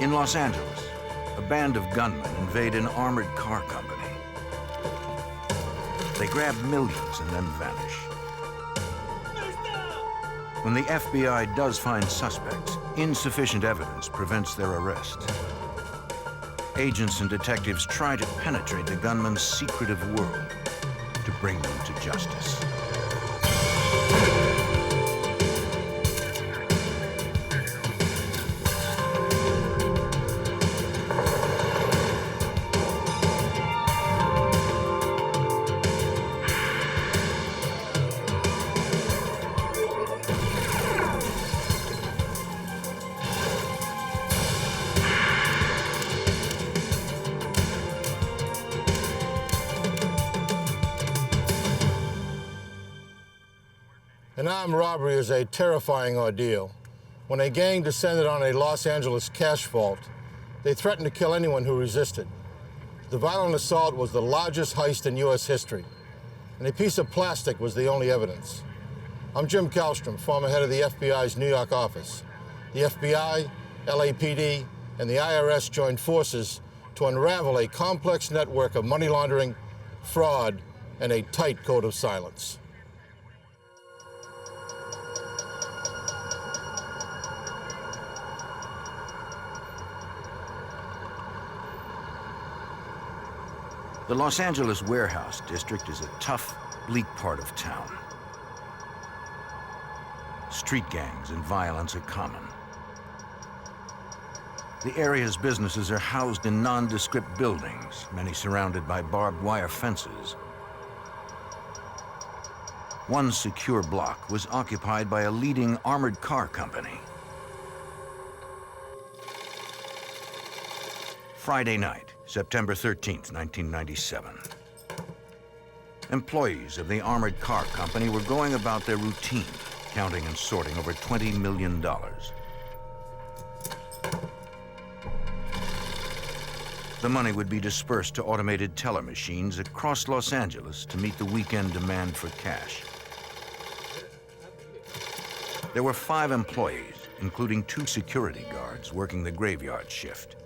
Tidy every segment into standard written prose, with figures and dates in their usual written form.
In Los Angeles, a band of gunmen invade an armored car company. They grab millions and then vanish. When the FBI does find suspects, insufficient evidence prevents their arrest. Agents and detectives try to penetrate the gunmen's secretive world to bring them to justice. An armed robbery is a terrifying ordeal. When a gang descended on a Los Angeles cash vault, they threatened to kill anyone who resisted. The violent assault was the largest heist in U.S. history, and a piece of plastic was the only evidence. I'm Jim Kallstrom, former head of the FBI's New York office. The FBI, LAPD, and the IRS joined forces to unravel a complex network of money laundering, fraud, and a tight code of silence. The Los Angeles warehouse district is a tough, bleak part of town. Street gangs and violence are common. The area's businesses are housed in nondescript buildings, many surrounded by barbed wire fences. One secure block was occupied by a leading armored car company. Friday night, September 13th, 1997. Employees of the armored car company were going about their routine, counting and sorting over $20 million. The money would be dispersed to automated teller machines across Los Angeles to meet the weekend demand for cash. There were 5 employees, including 2 security guards working the graveyard shift.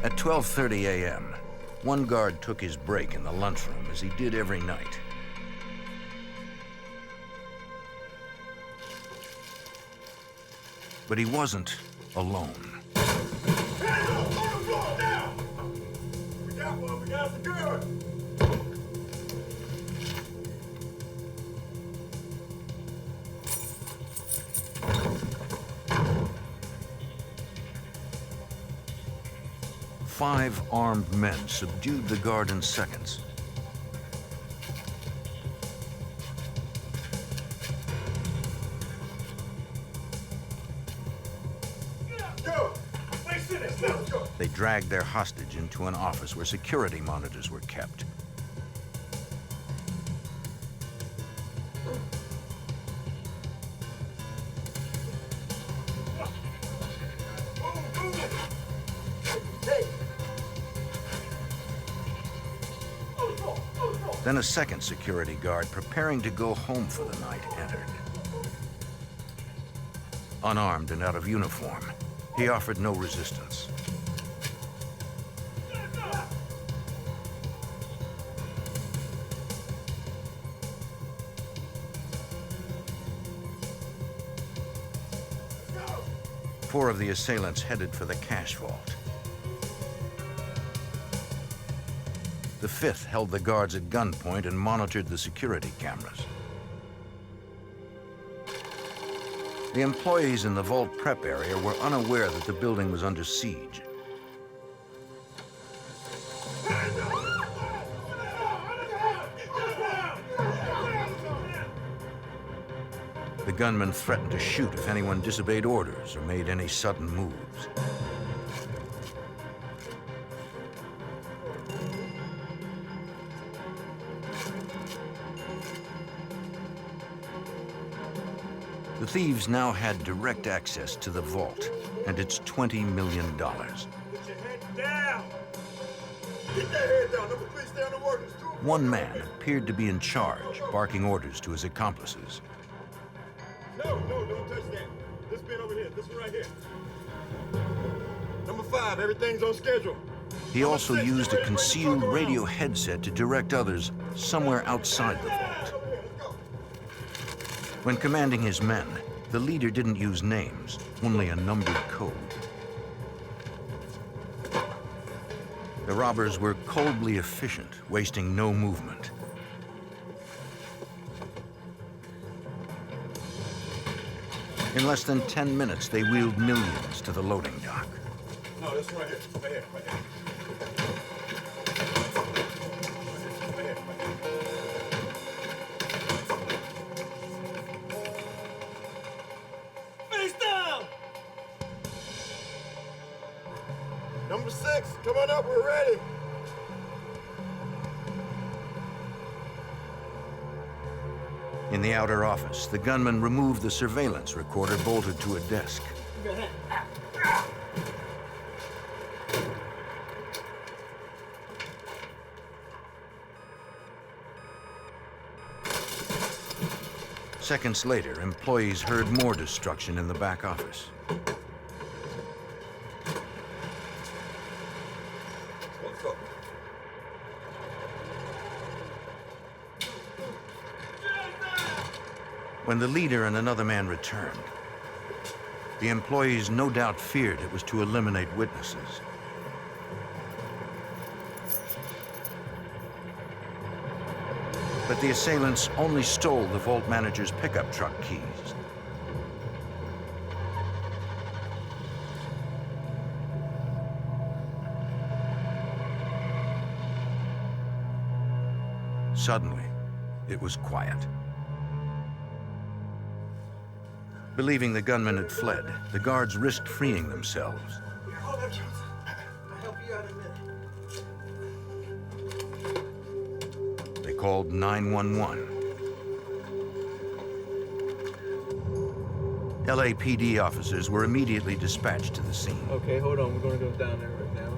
At 12:30 a.m., one guard took his break in the lunchroom, as he did every night. But he wasn't alone. Hands up, on the floor, now! We got one, we got security! Five armed men subdued the guard in seconds. Go! Let's go! They dragged their hostage into an office where security monitors were kept. Then a second security guard, preparing to go home for the night, entered. Unarmed and out of uniform, he offered no resistance. Four of the assailants headed for the cash vault. The fifth held the guards at gunpoint and monitored the security cameras. The employees in the vault prep area were unaware that the building was under siege. The gunmen threatened to shoot if anyone disobeyed orders or made any sudden moves. The thieves now had direct access to the vault and its $20 million. Get your head down! Get that head down! Number 3, stay on the work. One man appeared to be in charge, barking orders to his accomplices. No, don't touch that. This bin over here. This one right here. Number 5, everything's on schedule. He also Number 6, used get a ready to bring the concealed truck around. radio headset to direct others somewhere outside the vault. Let's go. When commanding his men, the leader didn't use names, only a numbered code. The robbers were coldly efficient, wasting no movement. In less than 10 minutes, they wheeled millions to the loading dock. No, this one right here. Right here. Right here. Right here. Right here. Face down! Number 6, come on up, we're ready. In the outer office, the gunman removed the surveillance recorder bolted to a desk. Seconds later, employees heard more destruction in the back office. What's up? When the leader and another man returned, the employees no doubt feared it was to eliminate witnesses. But the assailants only stole the vault manager's pickup truck keys. Suddenly, it was quiet. Believing the gunman had fled, the guards risked freeing themselves. Hold up, Johnson. I'll help you out in a minute. They called 911. LAPD officers were immediately dispatched to the scene. Okay, hold on. We're going to go down there right now.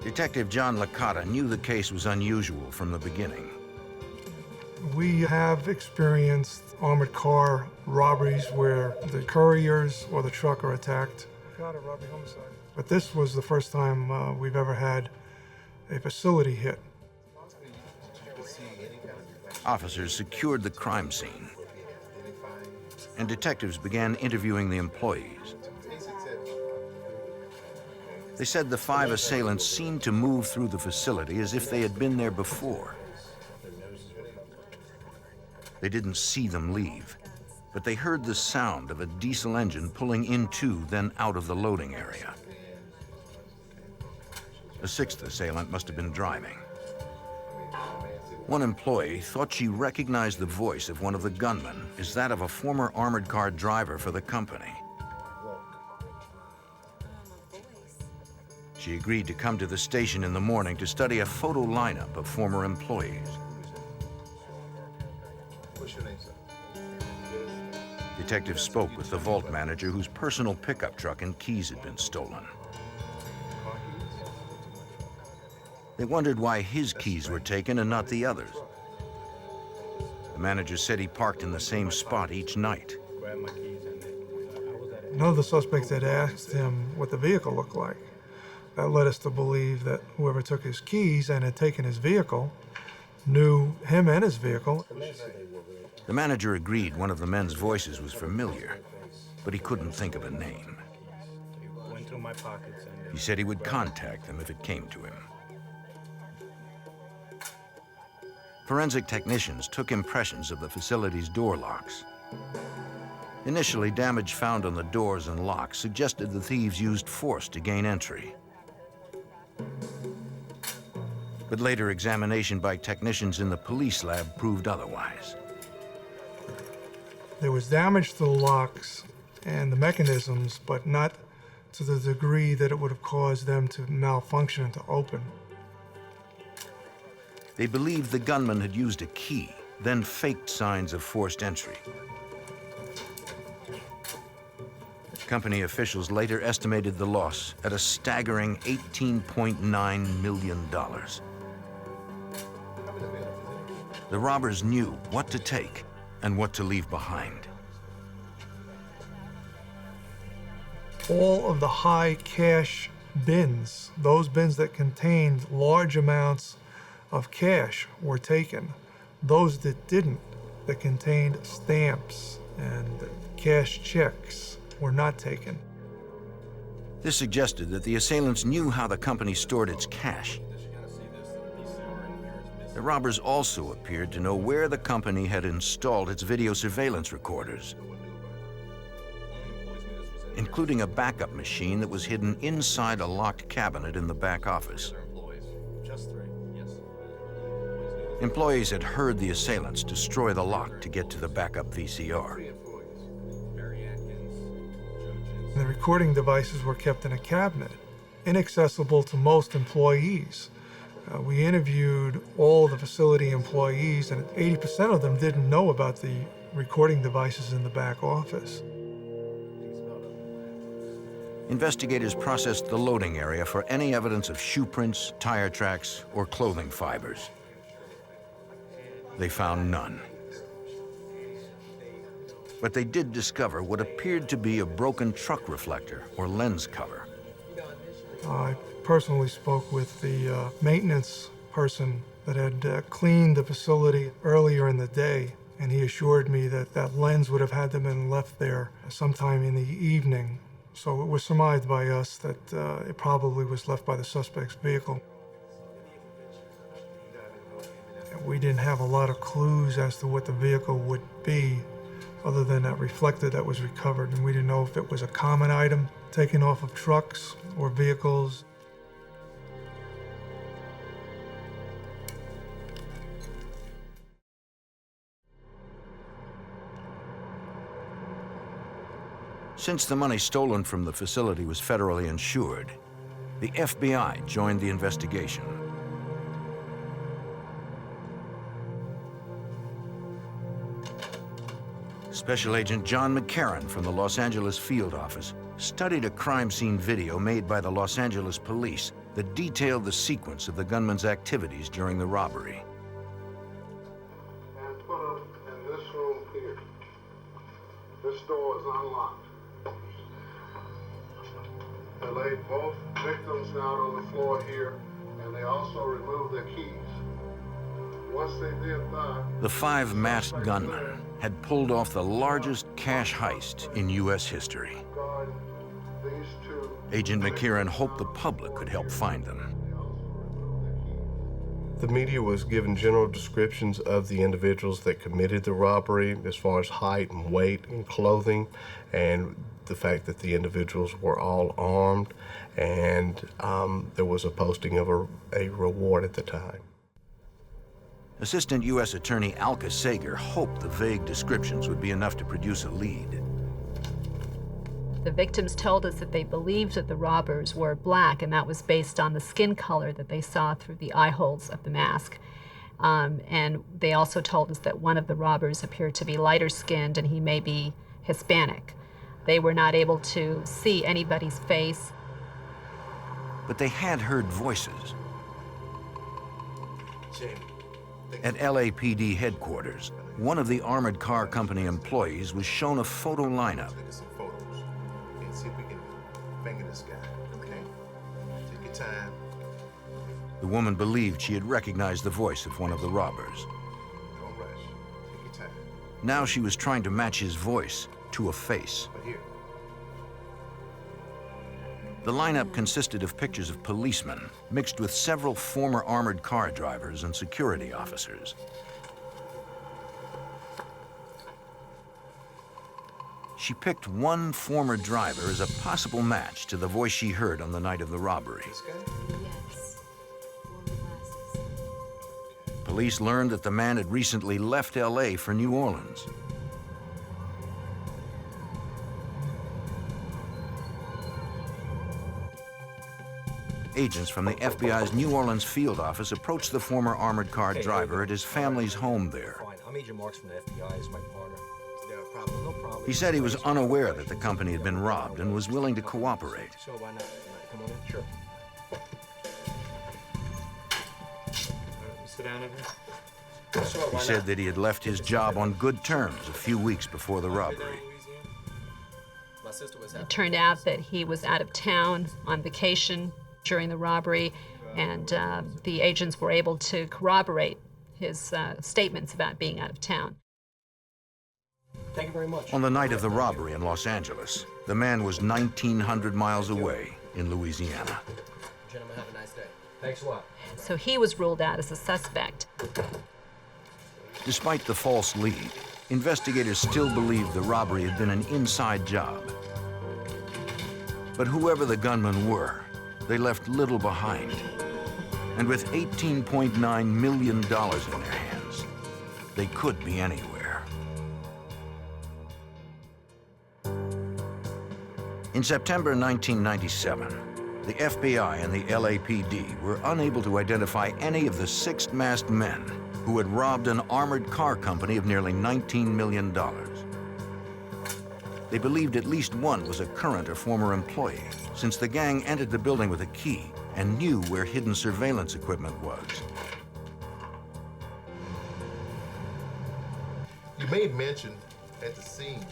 Detective John Licata knew the case was unusual from the beginning. We have experienced armored car robberies where the couriers or the truck are attacked. Got a robbery homicide. But this was the first time we've ever had a facility hit. Officers secured the crime scene, and detectives began interviewing the employees. They said the 5 assailants seemed to move through the facility as if they had been there before. They didn't see them leave, but they heard the sound of a diesel engine pulling into, then out of the loading area. A 6th assailant must have been driving. One employee thought she recognized the voice of one of the gunmen as that of a former armored car driver for the company. She agreed to come to the station in the morning to study a photo lineup of former employees. What's your name, sir? Detectives spoke with the vault manager whose personal pickup truck and keys had been stolen. They wondered why his keys were taken and not the others. The manager said he parked in the same spot each night. None of the suspects had asked him what the vehicle looked like. That led us to believe that whoever took his keys and had taken his vehicle knew him and his vehicle. The manager agreed one of the men's voices was familiar, but he couldn't think of a name. Went through my pockets and He said he would contact them if it came to him. Forensic technicians took impressions of the facility's door locks. Initially, damage found on the doors and locks suggested the thieves used force to gain entry. But later examination by technicians in the police lab proved otherwise. There was damage to the locks and the mechanisms, but not to the degree that it would have caused them to malfunction and to open. They believed the gunman had used a key, then faked signs of forced entry. Company officials later estimated the loss at a staggering $18.9 million. the robbers knew what to take and what to leave behind. All of the high cash bins, those bins that contained large amounts of cash, were taken. Those that didn't, that contained stamps and cash checks, were not taken. This suggested that the assailants knew how the company stored its cash. The robbers also appeared to know where the company had installed its video surveillance recorders, including a backup machine that was hidden inside a locked cabinet in the back office. Employees had heard the assailants destroy the lock to get to the backup VCR. The recording devices were kept in a cabinet, inaccessible to most employees. We interviewed all the facility employees, and 80% of them didn't know about the recording devices in the back office. Investigators processed the loading area for any evidence of shoe prints, tire tracks, or clothing fibers. They found none. But they did discover what appeared to be a broken truck reflector or lens cover. I personally spoke with the maintenance person that had cleaned the facility earlier in the day, and he assured me that that lens would have had to have been left there sometime in the evening. So it was surmised by us that it probably was left by the suspect's vehicle. We didn't have a lot of clues as to what the vehicle would be, other than that reflector that was recovered, and we didn't know if it was a common item taken off of trucks or vehicles. Since the money stolen from the facility was federally insured, the FBI joined the investigation. Special Agent John McCarran from the Los Angeles field office studied a crime scene video made by the Los Angeles police that detailed the sequence of the gunman's activities during the robbery. And put them in this room here. This door is unlocked. They laid both victims down on the floor here, and they also removed their keys. Once they did that, The 5 masked gunmen had pulled off the largest cash heist in U.S. history. guard these two. Agent McCarran hoped the public could help find them. The media was given general descriptions of the individuals that committed the robbery as far as height and weight and clothing, and the fact that the individuals were all armed, and there was a posting of a reward at the time. Assistant U.S. Attorney Alka Sager hoped the vague descriptions would be enough to produce a lead. The victims told us that they believed that the robbers were black, and that was based on the skin color that they saw through the eye holes of the mask. And they also told us that one of the robbers appeared to be lighter skinned and he may be Hispanic. They were not able to see anybody's face. But they had heard voices. At LAPD headquarters, one of the armored car company employees was shown a photo lineup. Look at some photos and see if we can finger this guy. Okay. Take your time. The woman believed she had recognized the voice of one of the robbers. Don't rush. Take your time. Now she was trying to match his voice to a face. But here. The lineup consisted of pictures of policemen, mixed with several former armored car drivers and security officers. She picked one former driver as a possible match to the voice she heard on the night of the robbery. This guy? Yes. Wore the glasses. Police learned that the man had recently left LA for New Orleans. Agents from the FBI's New Orleans field office approached the former armored car driver at his family's home there. Fine. I'm Agent Marks from the FBI. Is my partner. Is there a problem? No problem. He said he was unaware that the company had been robbed and was willing to cooperate. So why not? Come on in. Sure. Sit down in here. He said that he had left his job on good terms a few weeks before the robbery. It turned out that he was out of town on vacation during the robbery, and the agents were able to corroborate his statements about being out of town. Thank you very much. On the night of the robbery in Los Angeles, the man was 1,900 miles away in Louisiana. Gentlemen, have a nice day. Thanks a lot. So he was ruled out as a suspect. Despite the false lead, investigators still believed the robbery had been an inside job. But whoever the gunmen were, they left little behind. And with $18.9 million in their hands, they could be anywhere. In September 1997, the FBI and the LAPD were unable to identify any of the 6 masked men who had robbed an armored car company of nearly $19 million. They believed at least one was a current or former employee, since the gang entered the building with a key and knew where hidden surveillance equipment was. You made mention at the scene.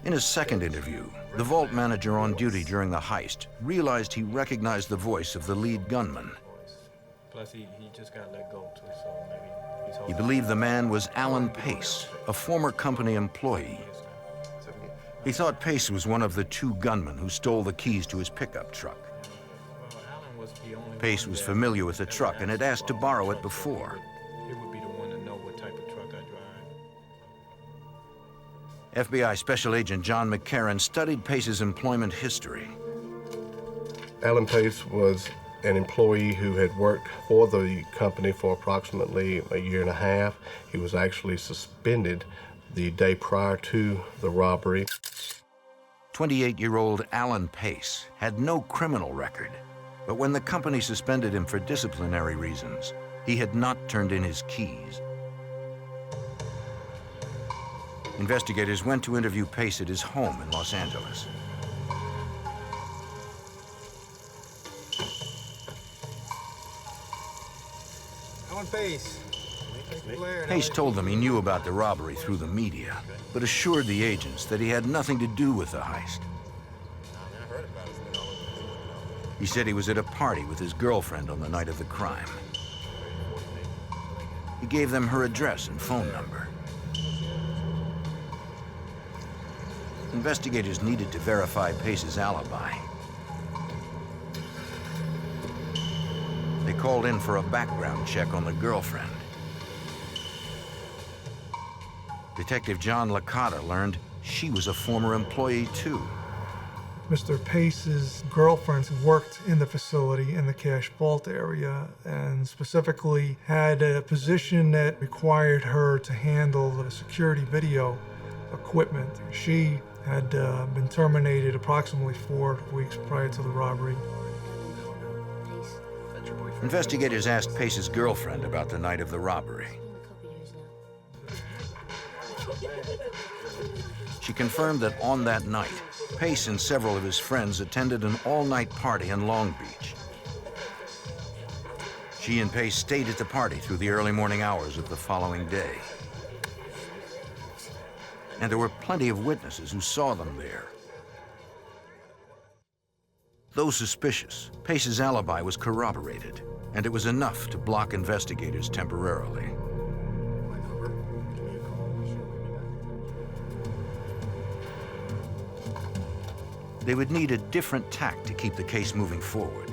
In his second interview, the vault manager on duty during the heist realized he recognized the voice of the lead gunman. Plus, he just got let go, too, so maybe he's He believed the man was Alan Pace, a former company employee. He thought Pace was one of the 2 gunmen who stole the keys to his pickup truck. Pace was familiar with the truck and had asked to borrow it before. He would be the one to know what type of truck I drive. FBI Special Agent John McCarran studied Pace's employment history. Alan Pace was an employee who had worked for the company for approximately a year and a half. He was actually suspended the day prior to the robbery. 28-year-old Alan Pace had no criminal record, but when the company suspended him for disciplinary reasons, he had not turned in his keys. Investigators went to interview Pace at his home in Los Angeles. Alan Pace. Pace told them he knew about the robbery through the media, but assured the agents that he had nothing to do with the heist. He said he was at a party with his girlfriend on the night of the crime. He gave them her address and phone number. Investigators needed to verify Pace's alibi. They called in for a background check on the girlfriend. Detective John Licata learned she was a former employee too. Mr. Pace's girlfriend worked in the facility in the cash vault area and specifically had a position that required her to handle the security video equipment. She had been terminated approximately 4 weeks prior to the robbery. Investigators asked Pace's girlfriend about the night of the robbery. She confirmed that on that night, Pace and several of his friends attended an all-night party in Long Beach. She and Pace stayed at the party through the early morning hours of the following day. And there were plenty of witnesses who saw them there. Though suspicious, Pace's alibi was corroborated, and it was enough to block investigators temporarily. They would need a different tack to keep the case moving forward.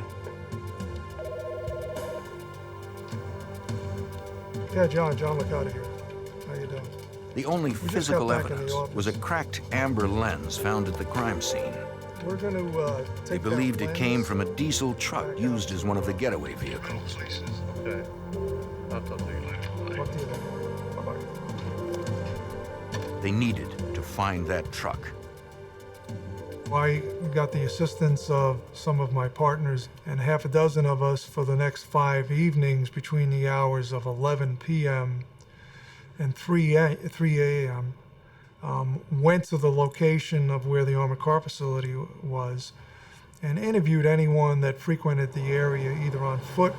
Yeah, John Licata here. How you doing? The only just physical got back in the evidence office. was a cracked amber lens found at the crime scene. We're going to They take that believed it came lens from a diesel truck used as one of the getaway vehicles. Okay. I'll talk to you later. Talk to you later. Bye-bye. They needed to find that truck. I got the assistance of some of my partners and half a dozen of us for the next 5 evenings between the hours of 11 p.m. and 3 a.m. Went to the location of where the armored car facility was and interviewed anyone that frequented the area either on foot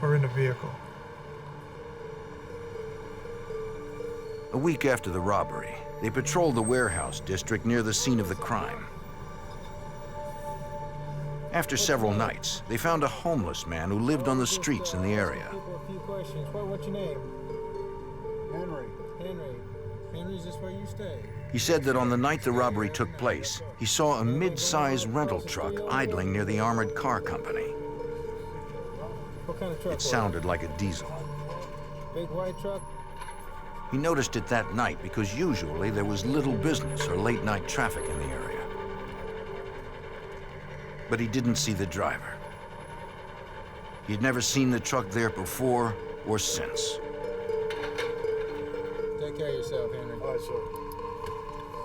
or in a vehicle. A week after the robbery, they patrolled the warehouse district near the scene of the crime. After several nights, they found a homeless man who lived on the streets in the area. A few questions. What's your name? Henry. Henry. Henry, is this where you stay? He said that on the night the robbery took place, he saw a mid-size rental truck idling near the armored car company. What kind of truck? It sounded like a diesel. Big white truck? He noticed it that night because usually there was little business or late-night traffic in the area. But he didn't see the driver. He'd never seen the truck there before or since. Take care of yourself, Henry. All right, sir.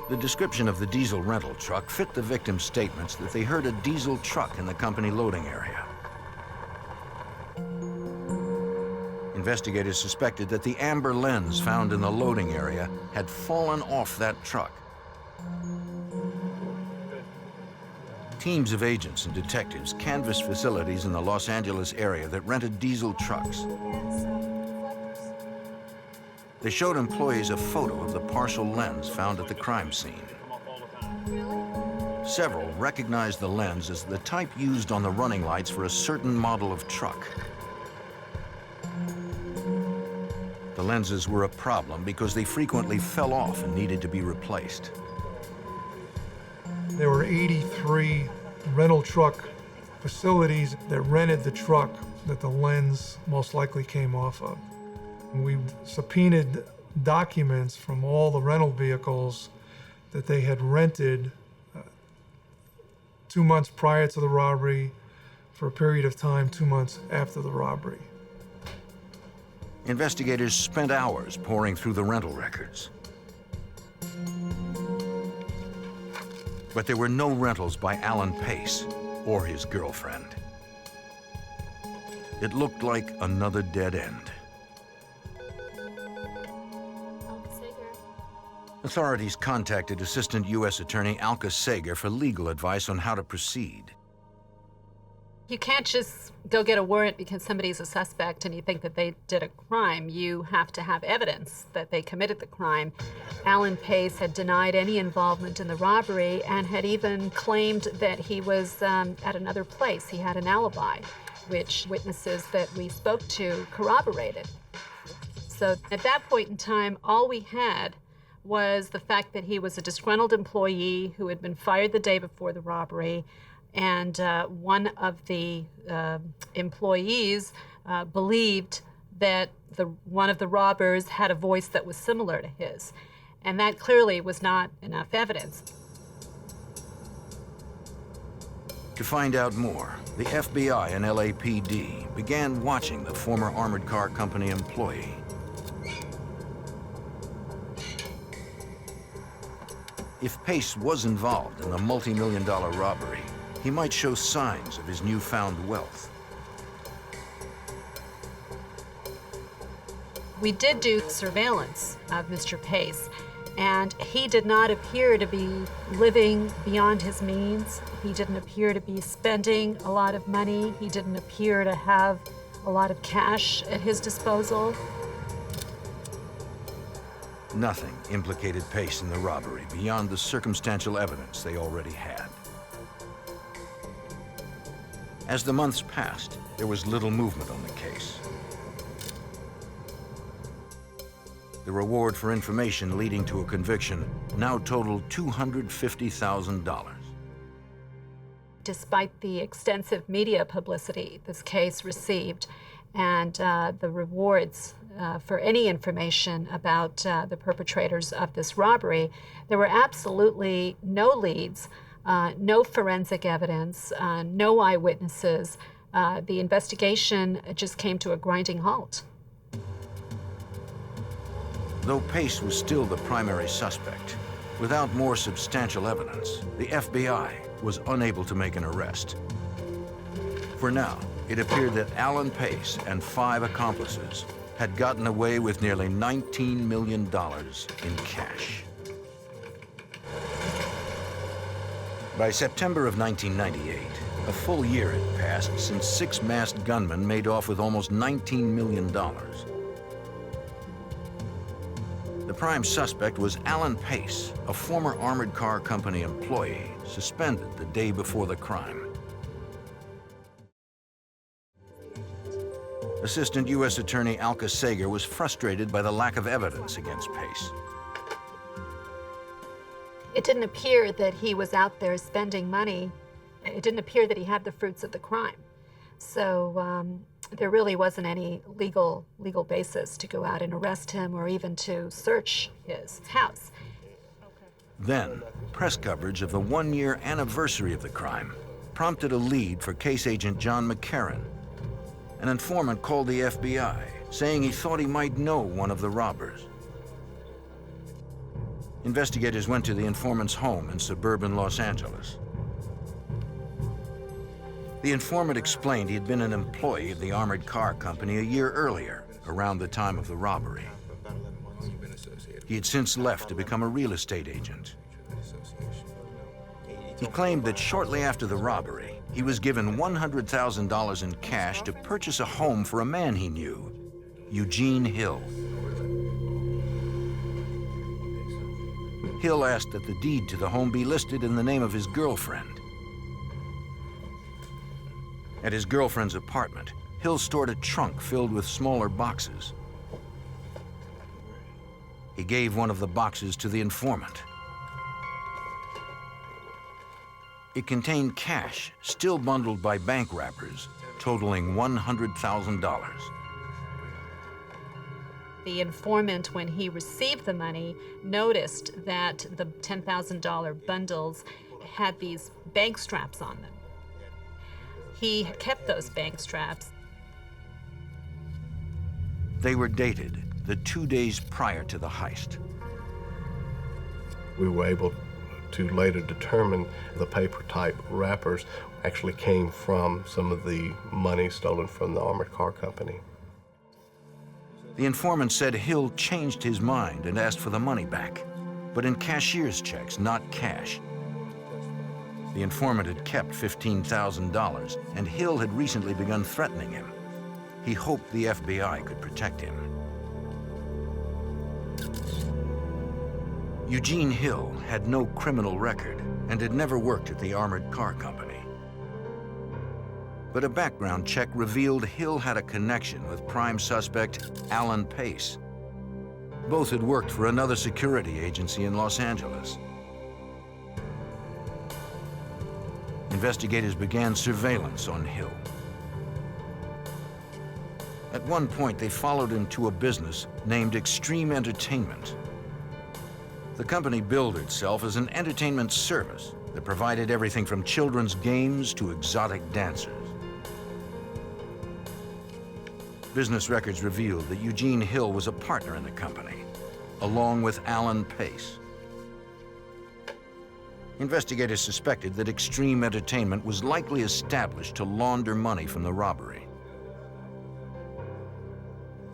The description of the diesel rental truck fit the victim's statements that they heard a diesel truck in the company loading area. Investigators suspected that the amber lens found in the loading area had fallen off that truck. Teams of agents and detectives canvassed facilities in the Los Angeles area that rented diesel trucks. They showed employees a photo of the partial lens found at the crime scene. Several recognized the lens as the type used on the running lights for a certain model of truck. The lenses were a problem because they frequently fell off and needed to be replaced. There were 83 rental truck facilities that rented the truck that the lens most likely came off of. We subpoenaed documents from all the rental vehicles that they had rented 2 months prior to the robbery for a period of time 2 months after the robbery. Investigators spent hours poring through the rental records. But there were no rentals by Alan Pace or his girlfriend. It looked like another dead end. Authorities contacted Assistant U.S. Attorney Alka Sager for legal advice on how to proceed. You can't just go get a warrant because somebody's a suspect and you think that they did a crime. You have to have evidence that they committed the crime. Alan Pace had denied any involvement in the robbery and had even claimed that he was at another place. He had an alibi, which witnesses that we spoke to corroborated. So at that point in time, all we had was the fact that he was a disgruntled employee who had been fired the day before the robbery, and one of the employees believed that one of the robbers had a voice that was similar to his. And that clearly was not enough evidence. To find out more, the FBI and LAPD began watching the former armored car company employee. If Pace was involved in the multi-million-dollar robbery, he might show signs of his newfound wealth. We did do surveillance of Mr. Pace, and he did not appear to be living beyond his means. He didn't appear to be spending a lot of money. He didn't appear to have a lot of cash at his disposal. Nothing implicated Pace in the robbery beyond the circumstantial evidence they already had. As the months passed, there was little movement on the case. The reward for information leading to a conviction now totaled $250,000. Despite the extensive media publicity this case received and the rewards for any information about the perpetrators of this robbery, there were absolutely no leads, no forensic evidence, no eyewitnesses. The investigation just came to a grinding halt. Though Pace was still the primary suspect, without more substantial evidence, the FBI was unable to make an arrest. For now, it appeared that Alan Pace and 5 accomplices had gotten away with nearly $19 million in cash. By September of 1998, a full year had passed since 6 masked gunmen made off with almost $19 million. The prime suspect was Alan Pace, a former armored car company employee, suspended the day before the crime. Assistant U.S. Attorney Alka Sager was frustrated by the lack of evidence against Pace. It didn't appear that he was out there spending money. It didn't appear that he had the fruits of the crime. So there really wasn't any legal basis to go out and arrest him or even to search his house. Then, press coverage of the one-year anniversary of the crime prompted a lead for case agent John McCarran. An informant called the FBI, saying he thought he might know one of the robbers. Investigators went to the informant's home in suburban Los Angeles. The informant explained he had been an employee of the armored car company a year earlier, around the time of the robbery. He had since left to become a real estate agent. He claimed that shortly after the robbery, he was given $100,000 in cash to purchase a home for a man he knew, Eugene Hill. Hill asked that the deed to the home be listed in the name of his girlfriend. At his girlfriend's apartment, Hill stored a trunk filled with smaller boxes. He gave one of the boxes to the informant. It contained cash, still bundled by bank wrappers, totaling $100,000. The informant, when he received the money, noticed that the $10,000 bundles had these bank straps on them. He kept those bank straps. They were dated the 2 days prior to the heist. We were able to later determine the paper-type wrappers actually came from some of the money stolen from the armored car company. The informant said Hill changed his mind and asked for the money back, but in cashier's checks, not cash. The informant had kept $15,000, and Hill had recently begun threatening him. He hoped the FBI could protect him. Eugene Hill had no criminal record and had never worked at the armored car company. But a background check revealed Hill had a connection with prime suspect Alan Pace. Both had worked for another security agency in Los Angeles. Investigators began surveillance on Hill. At one point, they followed him to a business named Extreme Entertainment. The company billed itself as an entertainment service that provided everything from children's games to exotic dancers. Business records revealed that Eugene Hill was a partner in the company, along with Alan Pace. Investigators suspected that Extreme Entertainment was likely established to launder money from the robbery.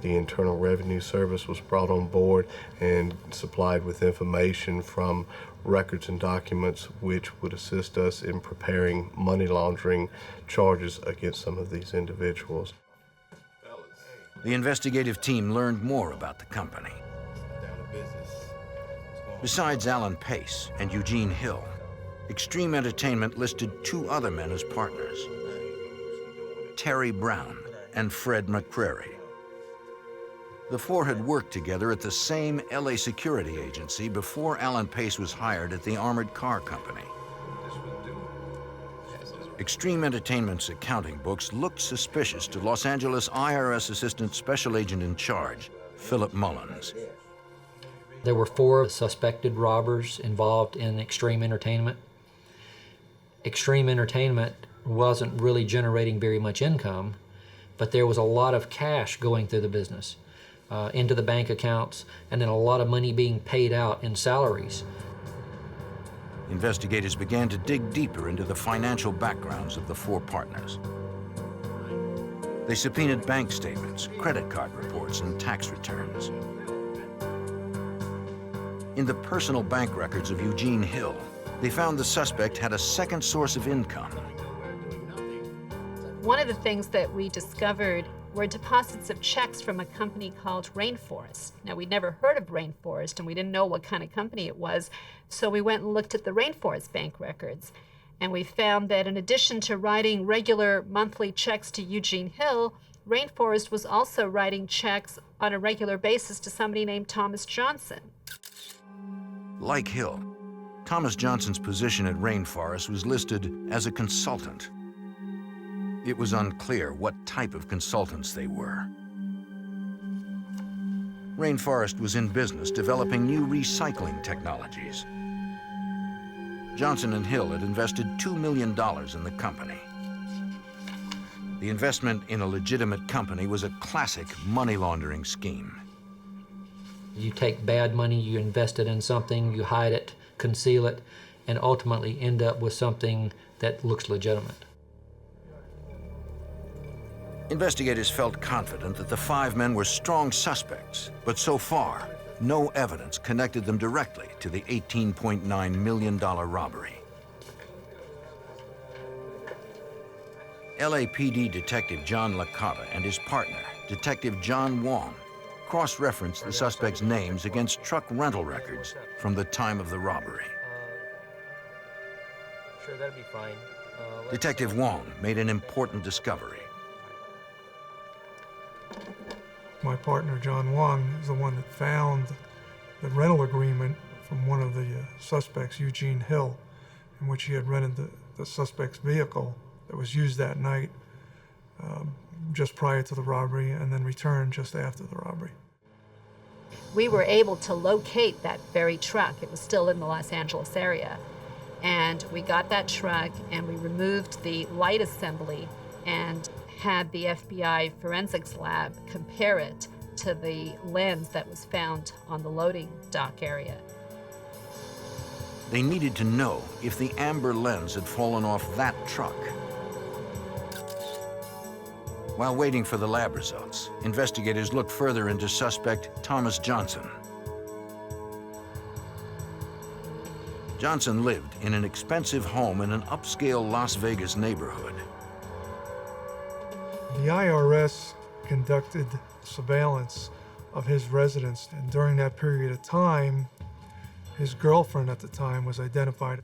The Internal Revenue Service was brought on board and supplied with information from records and documents which would assist us in preparing money laundering charges against some of these individuals. The investigative team learned more about the company. Besides Alan Pace and Eugene Hill, Extreme Entertainment listed 2 other men as partners, Terry Brown and Fred McCrary. The 4 had worked together at the same LA security agency before Alan Pace was hired at the armored car company. Extreme Entertainment's accounting books looked suspicious to Los Angeles IRS Assistant Special Agent in Charge, Philip Mullins. There were 4 suspected robbers involved in Extreme Entertainment. Extreme Entertainment wasn't really generating very much income, but there was a lot of cash going through the business, into the bank accounts, and then a lot of money being paid out in salaries. Investigators began to dig deeper into the financial backgrounds of the 4 partners. They subpoenaed bank statements, credit card reports, and tax returns. In the personal bank records of Eugene Hill, they found the suspect had a second source of income. One of the things that we discovered were deposits of checks from a company called Rainforest. Now, we'd never heard of Rainforest, and we didn't know what kind of company it was, so we went and looked at the Rainforest bank records. And we found that in addition to writing regular monthly checks to Eugene Hill, Rainforest was also writing checks on a regular basis to somebody named Thomas Johnson. Like Hill, Thomas Johnson's position at Rainforest was listed as a consultant. It was unclear what type of consultants they were. Rainforest was in business developing new recycling technologies. Johnson and Hill had invested $2 million in the company. The investment in a legitimate company was a classic money laundering scheme. You take bad money, you invest it in something, you hide it, conceal it, and ultimately end up with something that looks legitimate. Investigators felt confident that the 5 men were strong suspects, but so far, no evidence connected them directly to the $18.9 million robbery. LAPD Detective John Licata and his partner, Detective John Wong, cross-referenced the suspects' names against truck rental records from the time of the robbery. Sure, that'd be fine. Detective Wong made an important discovery. My partner, John Wong, is the one that found the rental agreement from one of the suspects, Eugene Hill, in which he had rented the suspect's vehicle that was used that night just prior to the robbery and then returned just after the robbery. We were able to locate that very truck. It was still in the Los Angeles area. And we got that truck and we removed the light assembly and had the FBI forensics lab compare it to the lens that was found on the loading dock area. They needed to know if the amber lens had fallen off that truck. While waiting for the lab results, investigators looked further into suspect Thomas Johnson. Johnson lived in an expensive home in an upscale Las Vegas neighborhood. The IRS conducted surveillance of his residence, and during that period of time, his girlfriend at the time was identified.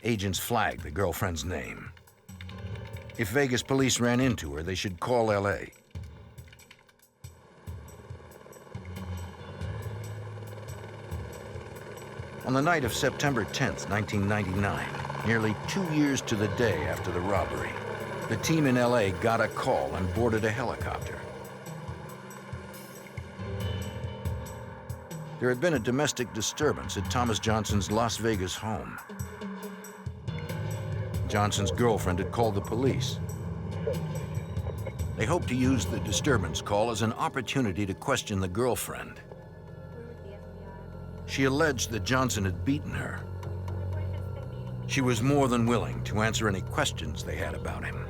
Agents flagged the girlfriend's name. If Vegas police ran into her, they should call LA. On the night of September 10th, 1999, nearly 2 years to the day after the robbery, the team in LA got a call and boarded a helicopter. There had been a domestic disturbance at Thomas Johnson's Las Vegas home. Johnson's girlfriend had called the police. They hoped to use the disturbance call as an opportunity to question the girlfriend. She alleged that Johnson had beaten her. She was more than willing to answer any questions they had about him.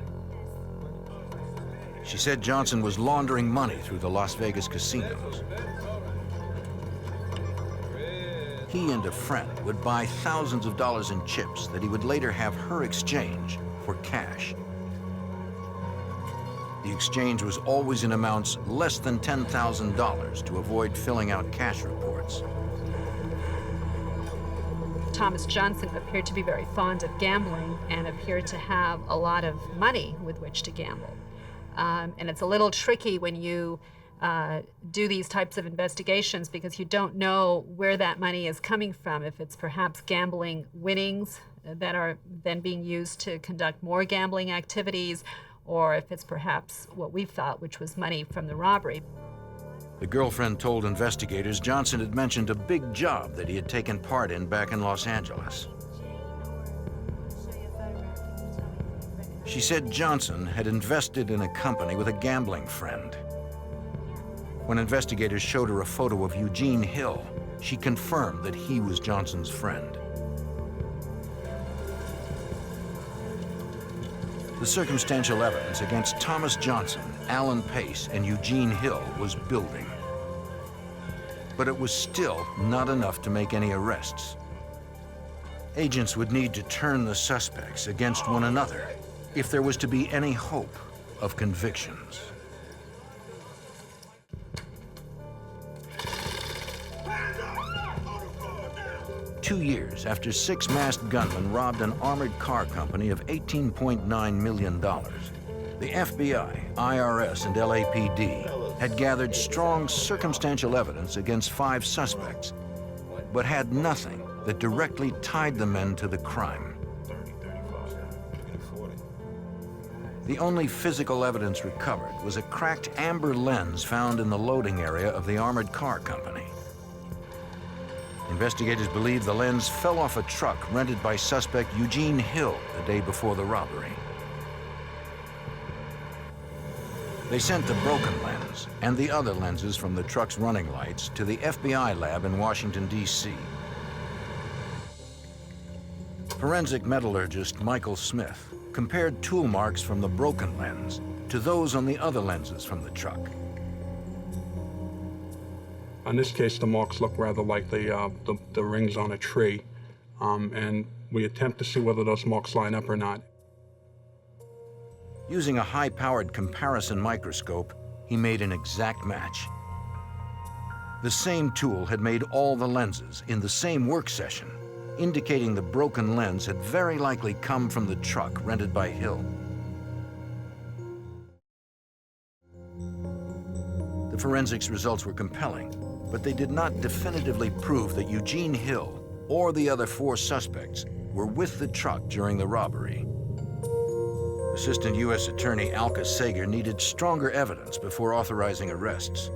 She said Johnson was laundering money through the Las Vegas casinos. He and a friend would buy thousands of dollars in chips that he would later have her exchange for cash. The exchange was always in amounts less than $10,000 to avoid filling out cash reports. Thomas Johnson appeared to be very fond of gambling and appeared to have a lot of money with which to gamble. And it's a little tricky when you do these types of investigations because you don't know where that money is coming from, if it's perhaps gambling winnings that are then being used to conduct more gambling activities, or if it's perhaps what we thought, which was money from the robbery. The girlfriend told investigators Johnson had mentioned a big job that he had taken part in back in Los Angeles. She said Johnson had invested in a company with a gambling friend. When investigators showed her a photo of Eugene Hill, she confirmed that he was Johnson's friend. The circumstantial evidence against Thomas Johnson, Alan Pace, and Eugene Hill was building. But it was still not enough to make any arrests. Agents would need to turn the suspects against one another if there was to be any hope of convictions. Hands up! On the floor now! 2 years after 6 masked gunmen robbed an armored car company of $18.9 million, the FBI, IRS, and LAPD had gathered strong circumstantial evidence against 5 suspects, but had nothing that directly tied the men to the crime. 30, 35, 40. The only physical evidence recovered was a cracked amber lens found in the loading area of the armored car company. Investigators believe the lens fell off a truck rented by suspect Eugene Hill the day before the robbery. They sent the broken lens and the other lenses from the truck's running lights to the FBI lab in Washington, D.C. Forensic metallurgist Michael Smith compared tool marks from the broken lens to those on the other lenses from the truck. In this case, the marks look rather like the rings on a tree, and we attempt to see whether those marks line up or not. Using a high-powered comparison microscope, he made an exact match. The same tool had made all the lenses in the same work session, indicating the broken lens had very likely come from the truck rented by Hill. The forensics results were compelling, but they did not definitively prove that Eugene Hill or the other 4 suspects were with the truck during the robbery. Assistant U.S. Attorney Alka Sager needed stronger evidence before authorizing arrests.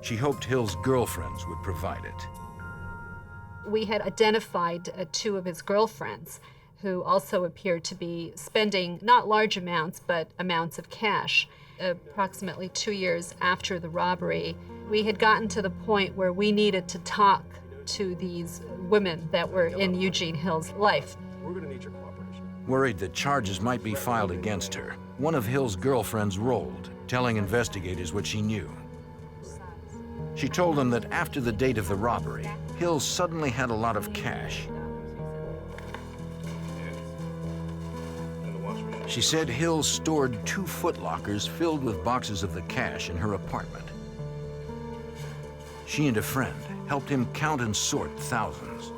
She hoped Hill's girlfriends would provide it. We had identified 2 of his girlfriends who also appeared to be spending not large amounts, but amounts of cash. Approximately 2 years after the robbery, we had gotten to the point where we needed to talk to these women that were in Eugene Hill's life. We're gonna need your cooperation. Worried that charges might be filed against her, one of Hill's girlfriends rolled, telling investigators what she knew. She told them that after the date of the robbery, Hill suddenly had a lot of cash. She said Hill stored 2 footlockers filled with boxes of the cash in her apartment. She and a friend helped him count and sort thousands.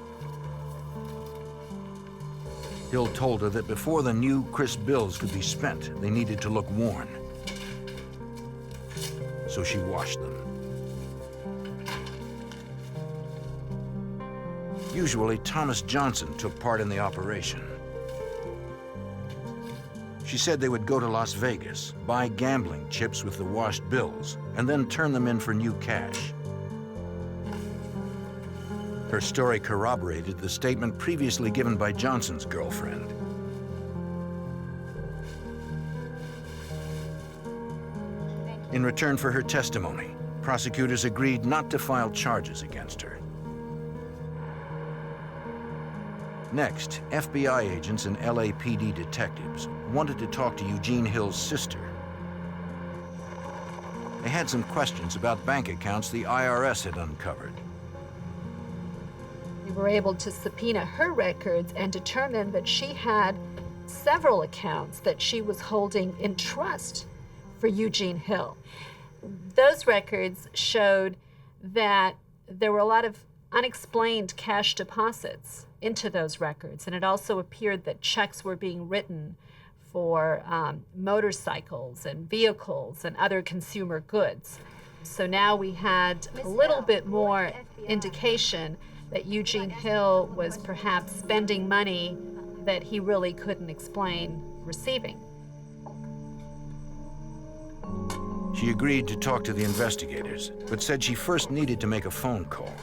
Hill told her that before the new crisp bills could be spent, they needed to look worn. So she washed them. Usually, Thomas Johnson took part in the operation. She said they would go to Las Vegas, buy gambling chips with the washed bills, and then turn them in for new cash. Her story corroborated the statement previously given by Johnson's girlfriend. In return for her testimony, prosecutors agreed not to file charges against her. Next, FBI agents and LAPD detectives wanted to talk to Eugene Hill's sister. They had some questions about bank accounts the IRS had uncovered. We were able to subpoena her records and determine that she had several accounts that she was holding in trust for Eugene Hill. Those records showed that there were a lot of unexplained cash deposits into those records, and it also appeared that checks were being written for motorcycles and vehicles and other consumer goods. So now we had a little bit more indication that Eugene Hill was perhaps spending money that he really couldn't explain receiving. She agreed to talk to the investigators, but said she first needed to make a phone call.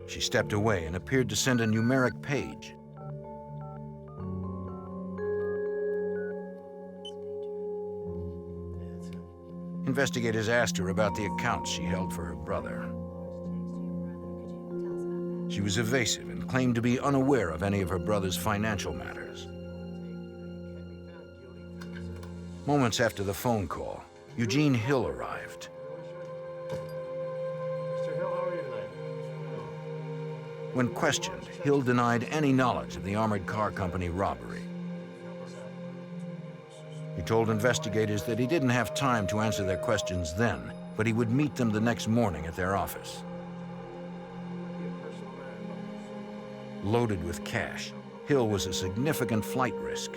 She stepped away and appeared to send a numeric page. Investigators asked her about the accounts she held for her brother. She was evasive and claimed to be unaware of any of her brother's financial matters. Moments after the phone call, Eugene Hill arrived. Mr. Hill, how are you tonight? When questioned, Hill denied any knowledge of the armored car company robbery. He told investigators that he didn't have time to answer their questions then, but he would meet them the next morning at their office. Loaded with cash, Hill was a significant flight risk.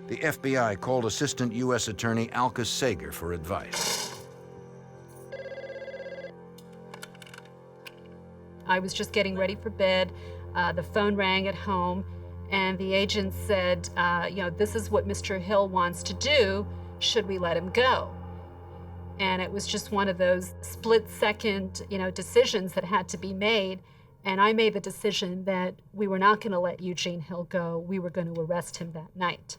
The FBI called Assistant U.S. Attorney Alka Sager for advice. I was just getting ready for bed. The phone rang at home, and the agent said, this is what Mr. Hill wants to do. Should we let him go? And it was just one of those split-second, decisions that had to be made. And I made the decision that we were not going to let Eugene Hill go. We were going to arrest him that night.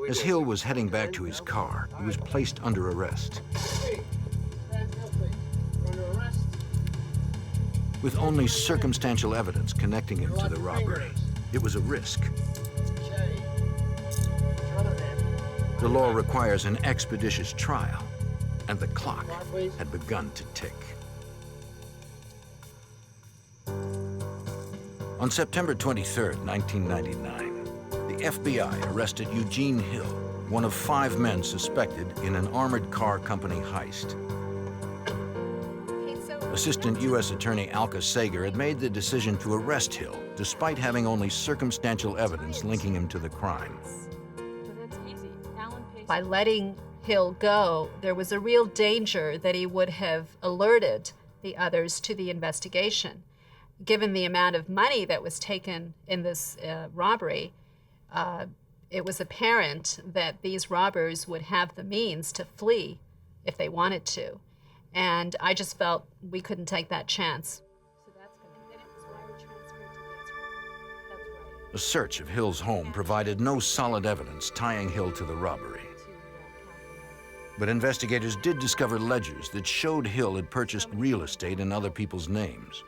As Hill was heading back to his car, he was placed under arrest. With only circumstantial evidence connecting him to the robbery, it was a risk. The law requires an expeditious trial, and the clock had begun to tick. On September 23, 1999, the FBI arrested Eugene Hill, one of 5 men suspected in an armored car company heist. Assistant U.S. Attorney Alka Sager had made the decision to arrest Hill, despite having only circumstantial evidence linking him to the crime. By letting Hill go, there was a real danger that he would have alerted the others to the investigation. Given the amount of money that was taken in this robbery, it was apparent that these robbers would have the means to flee if they wanted to. And I just felt we couldn't take that chance. A search of Hill's home provided no solid evidence tying Hill to the robbery. But investigators did discover ledgers that showed Hill had purchased real estate in other people's names.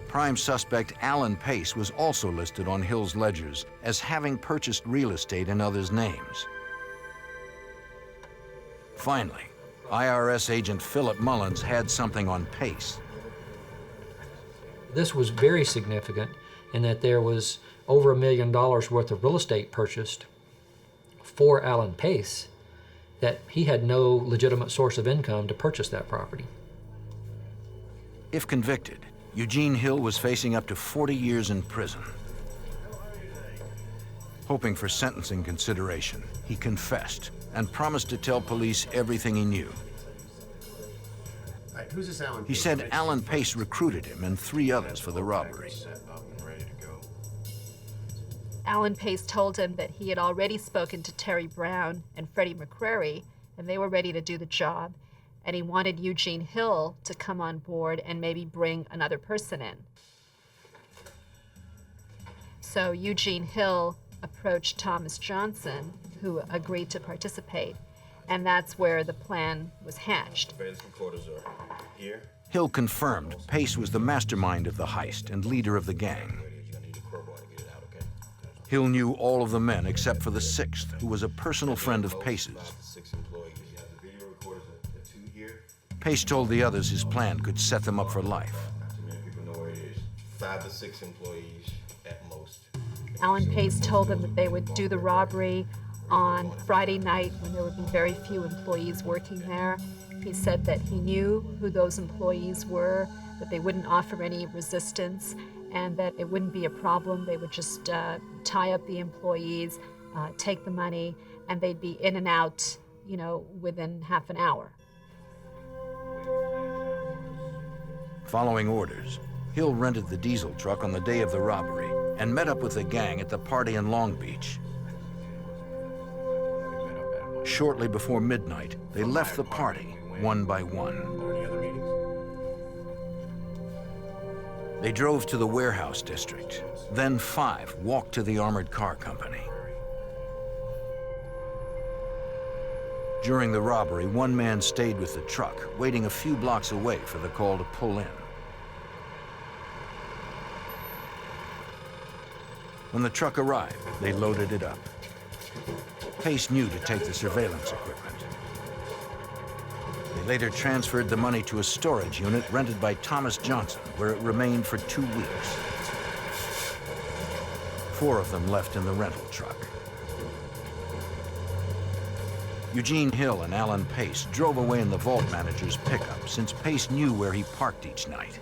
Prime suspect Alan Pace was also listed on Hill's ledgers as having purchased real estate in others' names. Finally, IRS agent Philip Mullins had something on Pace. This was very significant in that there was over $1 million worth of real estate purchased for Alan Pace, that he had no legitimate source of income to purchase that property. If convicted, Eugene Hill was facing up to 40 years in prison. Hoping for sentencing consideration, he confessed and promised to tell police everything he knew. Who's this Alan? He said Alan Pace recruited him and 3 others for the robbery. Alan Pace told him that he had already spoken to Terry Brown and Freddie McCrary, and they were ready to do the job, and he wanted Eugene Hill to come on board and maybe bring another person in. So Eugene Hill approached Thomas Johnson, who agreed to participate, and that's where the plan was hatched. Hill confirmed Pace was the mastermind of the heist and leader of the gang. Hill knew all of the men except for the 6th, who was a personal friend of Pace's. Pace told the others his plan could set them up for life. 5 to 6 employees at most. Alan Pace told them that they would do the robbery on Friday night when there would be very few employees working there. He said that he knew who those employees were, that they wouldn't offer any resistance, and that it wouldn't be a problem. They would just tie up the employees, take the money, and they'd be in and out, within half an hour. Following orders, Hill rented the diesel truck on the day of the robbery and met up with the gang at the party in Long Beach. Shortly before midnight, they left the party one by one. They drove to the warehouse district. Then 5 walked to the armored car company. During the robbery, 1 man stayed with the truck, waiting a few blocks away for the call to pull in. When the truck arrived, they loaded it up. Pace knew to take the surveillance equipment. They later transferred the money to a storage unit rented by Thomas Johnson, where it remained for 2 weeks. 4 of them left in the rental truck. Eugene Hill and Alan Pace drove away in the vault manager's pickup, since Pace knew where he parked each night.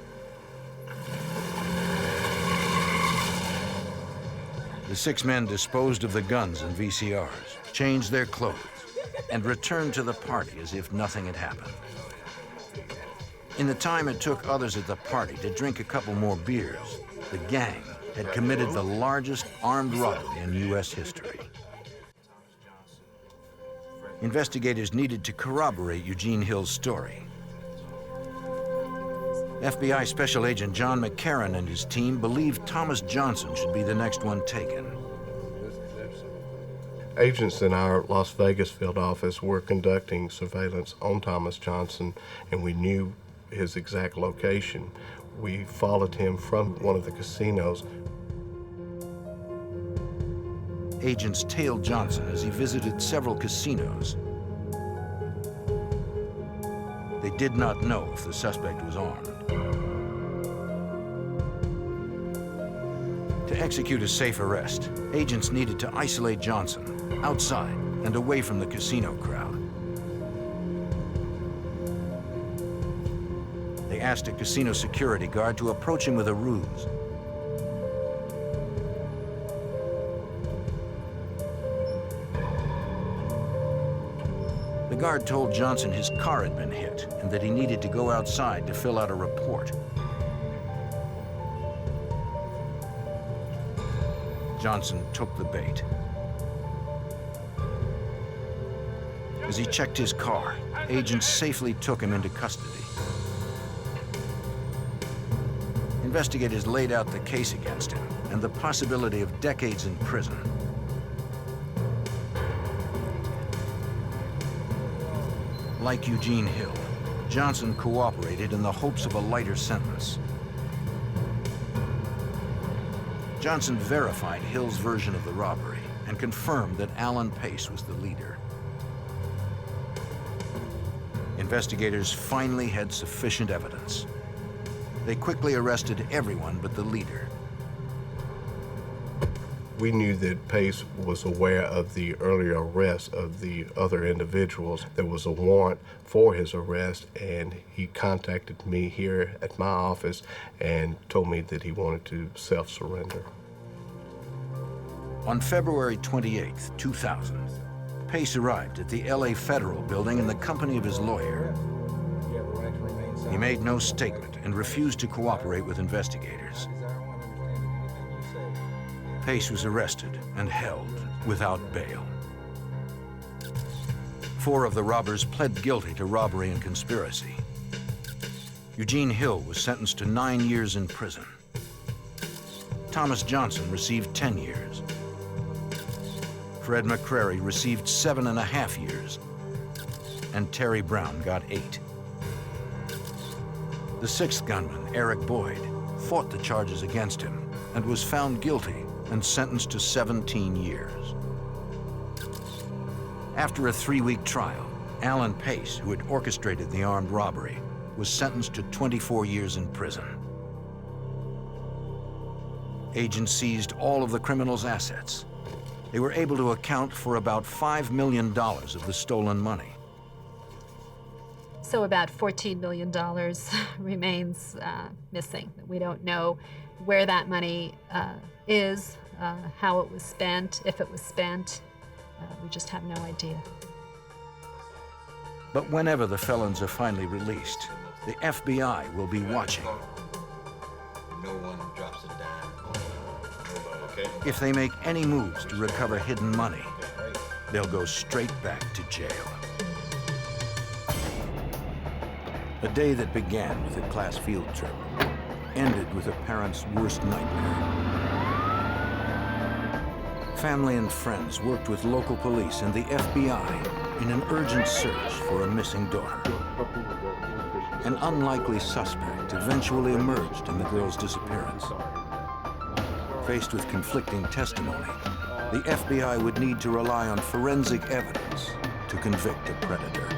The 6 men disposed of the guns and VCRs, changed their clothes, and returned to the party as if nothing had happened. In the time it took others at the party to drink a couple more beers, the gang had committed the largest armed robbery in U.S. history. Investigators needed to corroborate Eugene Hill's story. FBI Special Agent John McCarran and his team believed Thomas Johnson should be the next one taken. Agents in our Las Vegas field office were conducting surveillance on Thomas Johnson, and we knew his exact location. We followed him from one of the casinos. Agents tailed Johnson as he visited several casinos. They did not know if the suspect was armed. To execute a safe arrest, agents needed to isolate Johnson outside and away from the casino crowd. They asked a casino security guard to approach him with a ruse. The guard told Johnson his car had been hit and that he needed to go outside to fill out a report. Johnson took the bait. As he checked his car, agents safely took him into custody. Investigators laid out the case against him and the possibility of decades in prison. Like Eugene Hill, Johnson cooperated in the hopes of a lighter sentence. Johnson verified Hill's version of the robbery and confirmed that Alan Pace was the leader. Investigators finally had sufficient evidence. They quickly arrested everyone but the leader. We knew that Pace was aware of the earlier arrest of the other individuals. There was a warrant for his arrest, and he contacted me here at my office and told me that he wanted to self-surrender. On February 28, 2000, Pace arrived at the LA Federal Building in the company of his lawyer. He made no statement and refused to cooperate with investigators. Pace was arrested and held without bail. 4 of the robbers pled guilty to robbery and conspiracy. Eugene Hill was sentenced to 9 years in prison. Thomas Johnson received 10 years. Fred McCrary received 7.5 years, and Terry Brown got 8. The 6th gunman, Eric Boyd, fought the charges against him and was found guilty and sentenced to 17 years. After a 3-week trial, Alan Pace, who had orchestrated the armed robbery, was sentenced to 24 years in prison. Agents seized all of the criminals' assets. They were able to account for about $5 million of the stolen money. So about $14 million remains missing. We don't know where that money is, how it was spent, if it was spent. We just have no idea. But whenever the felons are finally released, the FBI will be watching. No one drops a dime. Okay. If they make any moves to recover hidden money, they'll go straight back to jail. A day that began with a class field trip ended with a parent's worst nightmare. Family and friends worked with local police and the FBI in an urgent search for a missing daughter. An unlikely suspect eventually emerged in the girl's disappearance. Faced with conflicting testimony, the FBI would need to rely on forensic evidence to convict a predator.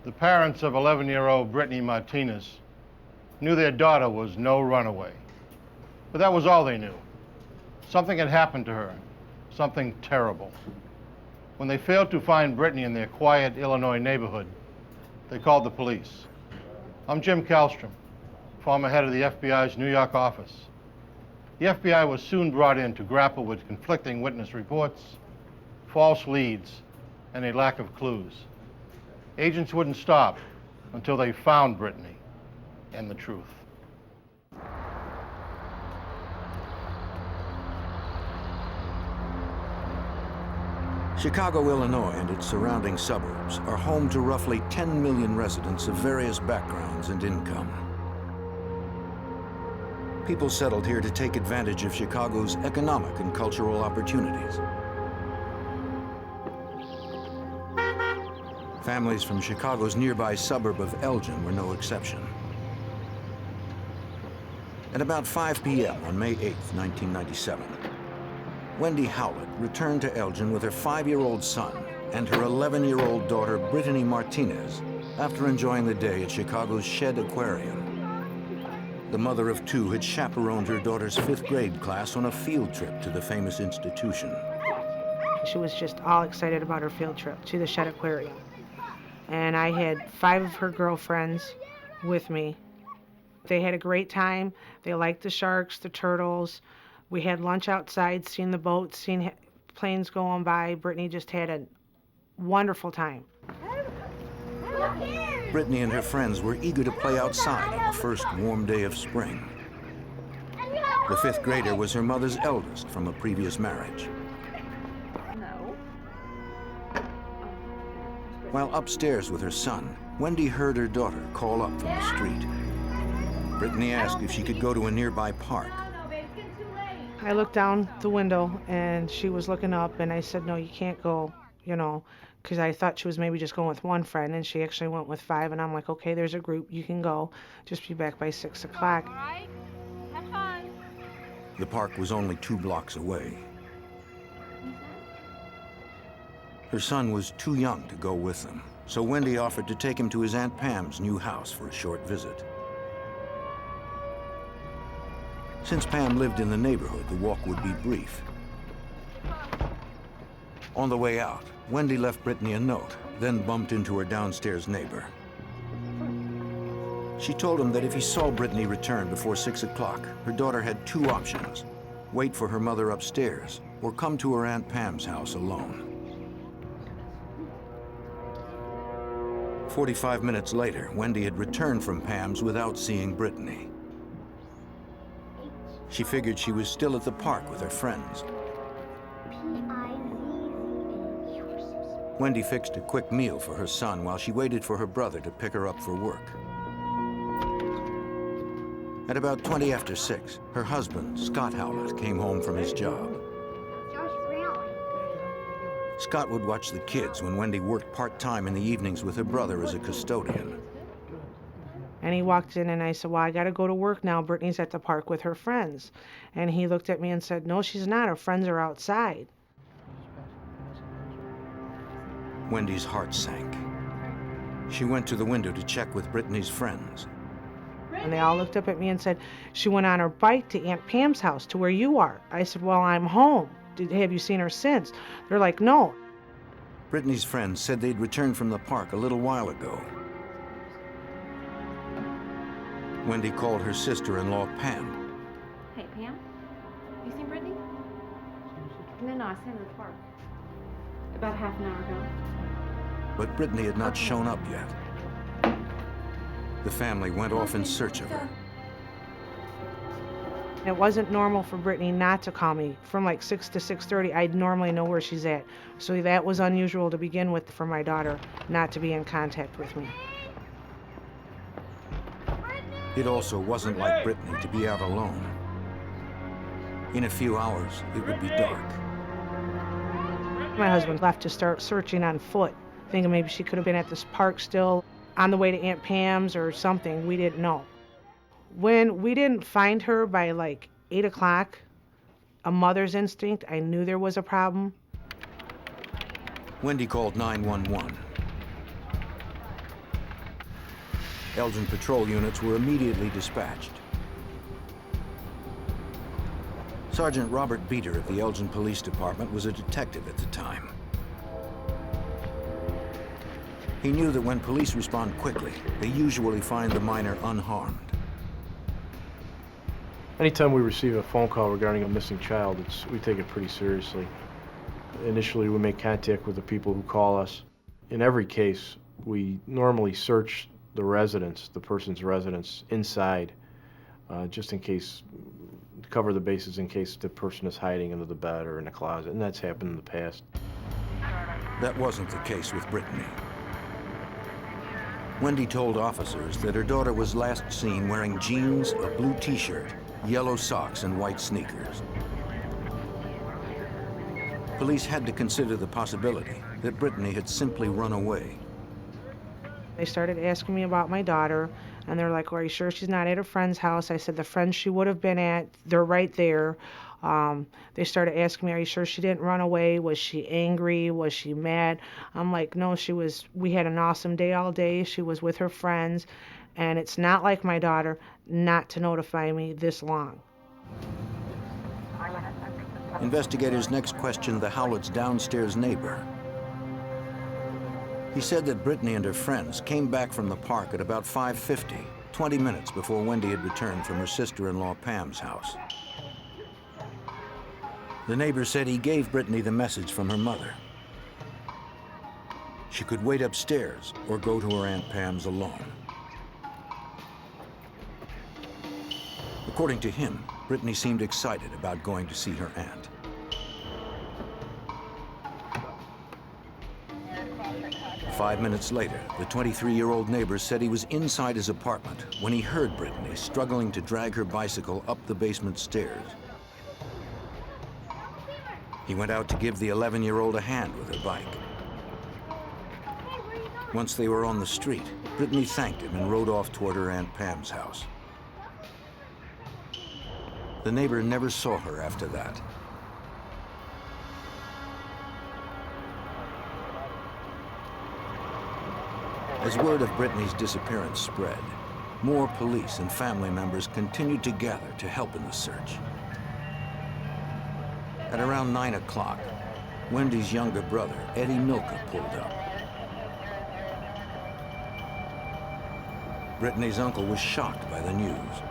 The parents of 11-year-old Brittany Martinez knew their daughter was no runaway. But that was all they knew. Something had happened to her, something terrible. When they failed to find Brittany in their quiet Illinois neighborhood, they called the police. I'm Jim Kallstrom, former head of the FBI's New York office. The FBI was soon brought in to grapple with conflicting witness reports, false leads, and a lack of clues. Agents wouldn't stop until they found Brittany and the truth. Chicago, Illinois, and its surrounding suburbs are home to roughly 10 million residents of various backgrounds and income. People settled here to take advantage of Chicago's economic and cultural opportunities. Families from Chicago's nearby suburb of Elgin were no exception. At about 5 p.m. on May 8, 1997, Wendy Howlett returned to Elgin with her 5-year-old son and her 11-year-old daughter, Brittany Martinez, after enjoying the day at Chicago's Shed Aquarium. The mother of two had chaperoned her daughter's 5th grade class on a field trip to the famous institution. She was just all excited about her field trip to the Shed Aquarium. And I had 5 of her girlfriends with me. They had a great time. They liked the sharks, the turtles. We had lunch outside, seeing the boats, seeing planes going by. Brittany just had a wonderful time. Brittany and her friends were eager to play outside on the first warm day of spring. The 5th grader was her mother's eldest from a previous marriage. While upstairs with her son, Wendy heard her daughter call up from the street. Brittany asked if she could go to a nearby park. I looked down the window and she was looking up, and I said, no, you can't go, you know, because I thought she was maybe just going with one friend, and she actually went with 5, and I'm like, okay, there's a group, you can go. Just be back by 6 o'clock. All right, have fun. The park was only 2 blocks away. Her son was too young to go with them, so Wendy offered to take him to his Aunt Pam's new house for a short visit. Since Pam lived in the neighborhood, the walk would be brief. On the way out, Wendy left Brittany a note, then bumped into her downstairs neighbor. She told him that if he saw Brittany return before 6 o'clock, her daughter had 2 options: wait for her mother upstairs or come to her Aunt Pam's house alone. 45 minutes later, Wendy had returned from Pam's without seeing Brittany. She figured she was still at the park with her friends. Wendy fixed a quick meal for her son while she waited for her brother to pick her up for work. At about 20 after 6, her husband, Scott Howlett, came home from his job. Scott would watch the kids when Wendy worked part-time in the evenings with her brother as a custodian. And he walked in and I said, well, I got to go to work now. Brittany's at the park with her friends. And he looked at me and said, no, she's not. Her friends are outside. Wendy's heart sank. She went to the window to check with Brittany's friends. And they all looked up at me and said, she went on her bike to Aunt Pam's house, to where you are. I said, well, I'm home. Have you seen her since? They're like, no. Brittany's friends said they'd returned from the park a little while ago. Wendy called her sister-in-law, Pam. Hey, Pam, you seen Brittany? No, I seen her at the park. About half an hour ago. But Brittany had not shown up yet. The family went off in search of her. It wasn't normal for Brittany not to call me. From like 6 to 6:30, I'd normally know where she's at. So that was unusual to begin with for my daughter not to be in contact with me. It also wasn't like Brittany to be out alone. In a few hours, it would be dark. My husband left to start searching on foot, thinking maybe she could have been at this park still, on the way to Aunt Pam's or something. We didn't know. When we didn't find her by like 8 o'clock, a mother's instinct, I knew there was a problem. Wendy called 911. Elgin patrol units were immediately dispatched. Sergeant Robert Beater of the Elgin Police Department was a detective at the time. He knew that when police respond quickly, they usually find the minor unharmed. Anytime we receive a phone call regarding a missing child, we take it pretty seriously. Initially, we make contact with the people who call us. In every case, we normally search the residence, the person's residence, inside, just in case, cover the bases in case the person is hiding under the bed or in the closet, and that's happened in the past. That wasn't the case with Brittany. Wendy told officers that her daughter was last seen wearing jeans, a blue t-shirt, yellow socks, and white sneakers. Police had to consider the possibility that Brittany had simply run away. They started asking me about my daughter, and they're like, well, are you sure she's not at her friend's house? I said, the friends she would have been at, they're right there. They started asking me, are you sure she didn't run away? Was she angry? Was she mad? I'm like, no, we had an awesome day all day. She was with her friends, and it's not like my daughter not to notify me this long. Investigators next questioned the Howlett's downstairs neighbor. He said that Brittany and her friends came back from the park at about 5:50, 20 minutes before Wendy had returned from her sister-in-law Pam's house. The neighbor said he gave Brittany the message from her mother. She could wait upstairs or go to her Aunt Pam's alone. According to him, Brittany seemed excited about going to see her aunt. Five minutes later, the 23-year-old neighbor said he was inside his apartment when he heard Brittany struggling to drag her bicycle up the basement stairs. He went out to give the 11-year-old a hand with her bike. Once they were on the street, Brittany thanked him and rode off toward her Aunt Pam's house. The neighbor never saw her after that. As word of Brittany's disappearance spread, more police and family members continued to gather to help in the search. At around 9 o'clock, Wendy's younger brother, Eddie Milka, pulled up. Brittany's uncle was shocked by the news.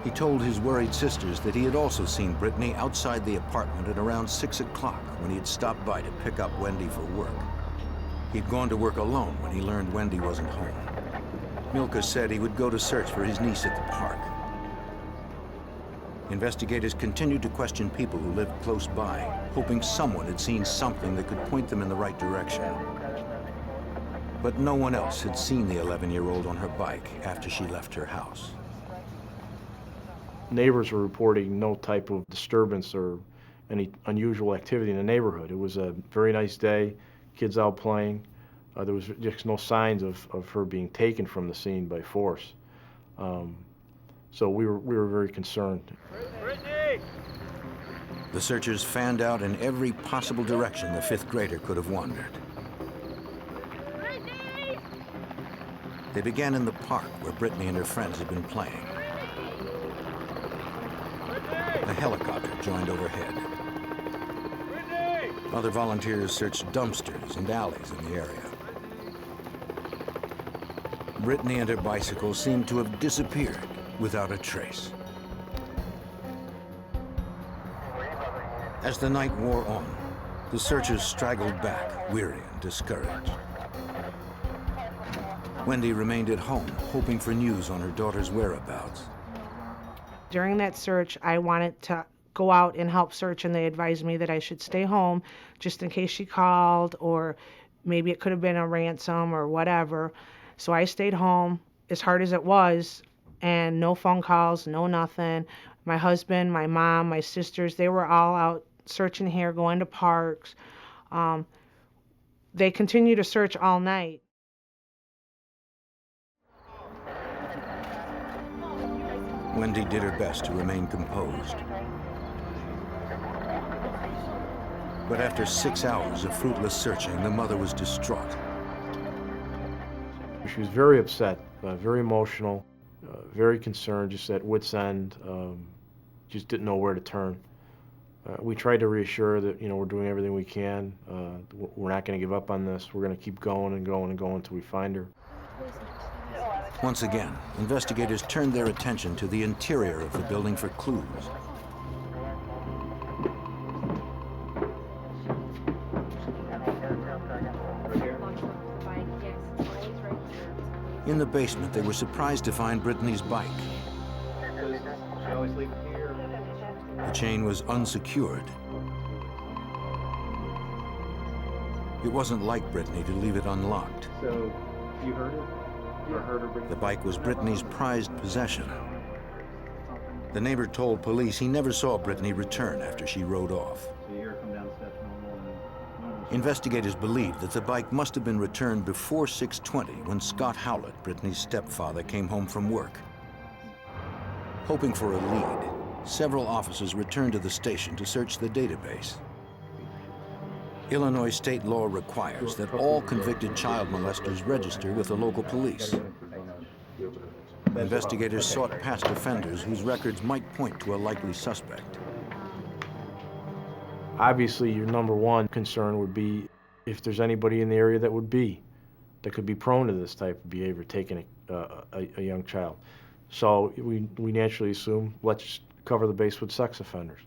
He told his worried sisters that he had also seen Brittany outside the apartment at around 6 o'clock when he had stopped by to pick up Wendy for work. He'd gone to work alone when he learned Wendy wasn't home. Milka said he would go to search for his niece at the park. Investigators continued to question people who lived close by, hoping someone had seen something that could point them in the right direction. But no one else had seen the 11-year-old on her bike after she left her house. Neighbors were reporting no type of disturbance or any unusual activity in the neighborhood. It was a very nice day, kids out playing. There was just no signs of her being taken from the scene by force. So we were very concerned. The searchers fanned out in every possible direction the fifth grader could have wandered. They began in the park where Brittany and her friends had been playing. A helicopter joined overhead. Other volunteers searched dumpsters and alleys in the area. Brittany and her bicycle seemed to have disappeared without a trace. As the night wore on, the searchers straggled back, weary and discouraged. Wendy remained at home, hoping for news on her daughter's whereabouts. During that search, I wanted to go out and help search, and they advised me that I should stay home just in case she called, or maybe it could have been a ransom or whatever. So I stayed home, as hard as it was, and no phone calls, no nothing. My husband, my mom, my sisters, they were all out searching here, going to parks. They continued to search all night. Wendy did her best to remain composed. But after 6 hours of fruitless searching, the mother was distraught. She was very upset, very emotional, very concerned, just at wit's end, just didn't know where to turn. We tried to reassure her that, we're doing everything we can. We're not going to give up on this. We're going to keep going and going and going until we find her. Once again, investigators turned their attention to the interior of the building for clues. In the basement, they were surprised to find Brittany's bike. The chain was unsecured. It wasn't like Brittany to leave it unlocked. So, you heard it? Or heard her bring The bike was Brittany's prized possession. The neighbor told police he never saw Brittany return after she rode off. So you hear her come down the steps normal and... Investigators believe that the bike must have been returned before 6:20 when Scott Howlett, Brittany's stepfather, came home from work. Hoping for a lead, several officers returned to the station to search the database. Illinois state law requires that all convicted child molesters register with the local police. Investigators sought past offenders whose records might point to a likely suspect. Obviously, your number one concern would be if there's anybody in the area that could be prone to this type of behavior, taking a young child. So we naturally assume, let's cover the base with sex offenders.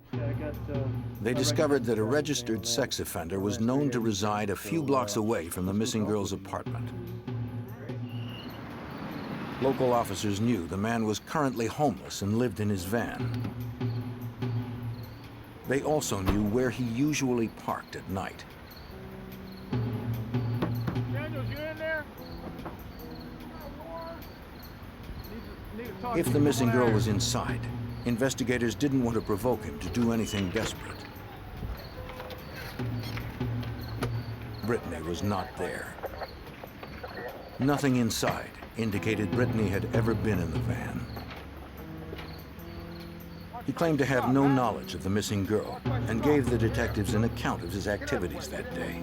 They discovered that a registered sex offender was known to reside a few blocks away from the missing girl's apartment. Local officers knew the man was currently homeless and lived in his van. They also knew where he usually parked at night. Daniels, you in there? If the missing girl was inside, investigators didn't want to provoke him to do anything desperate. Brittany was not there. Nothing inside indicated Brittany had ever been in the van. He claimed to have no knowledge of the missing girl and gave the detectives an account of his activities that day.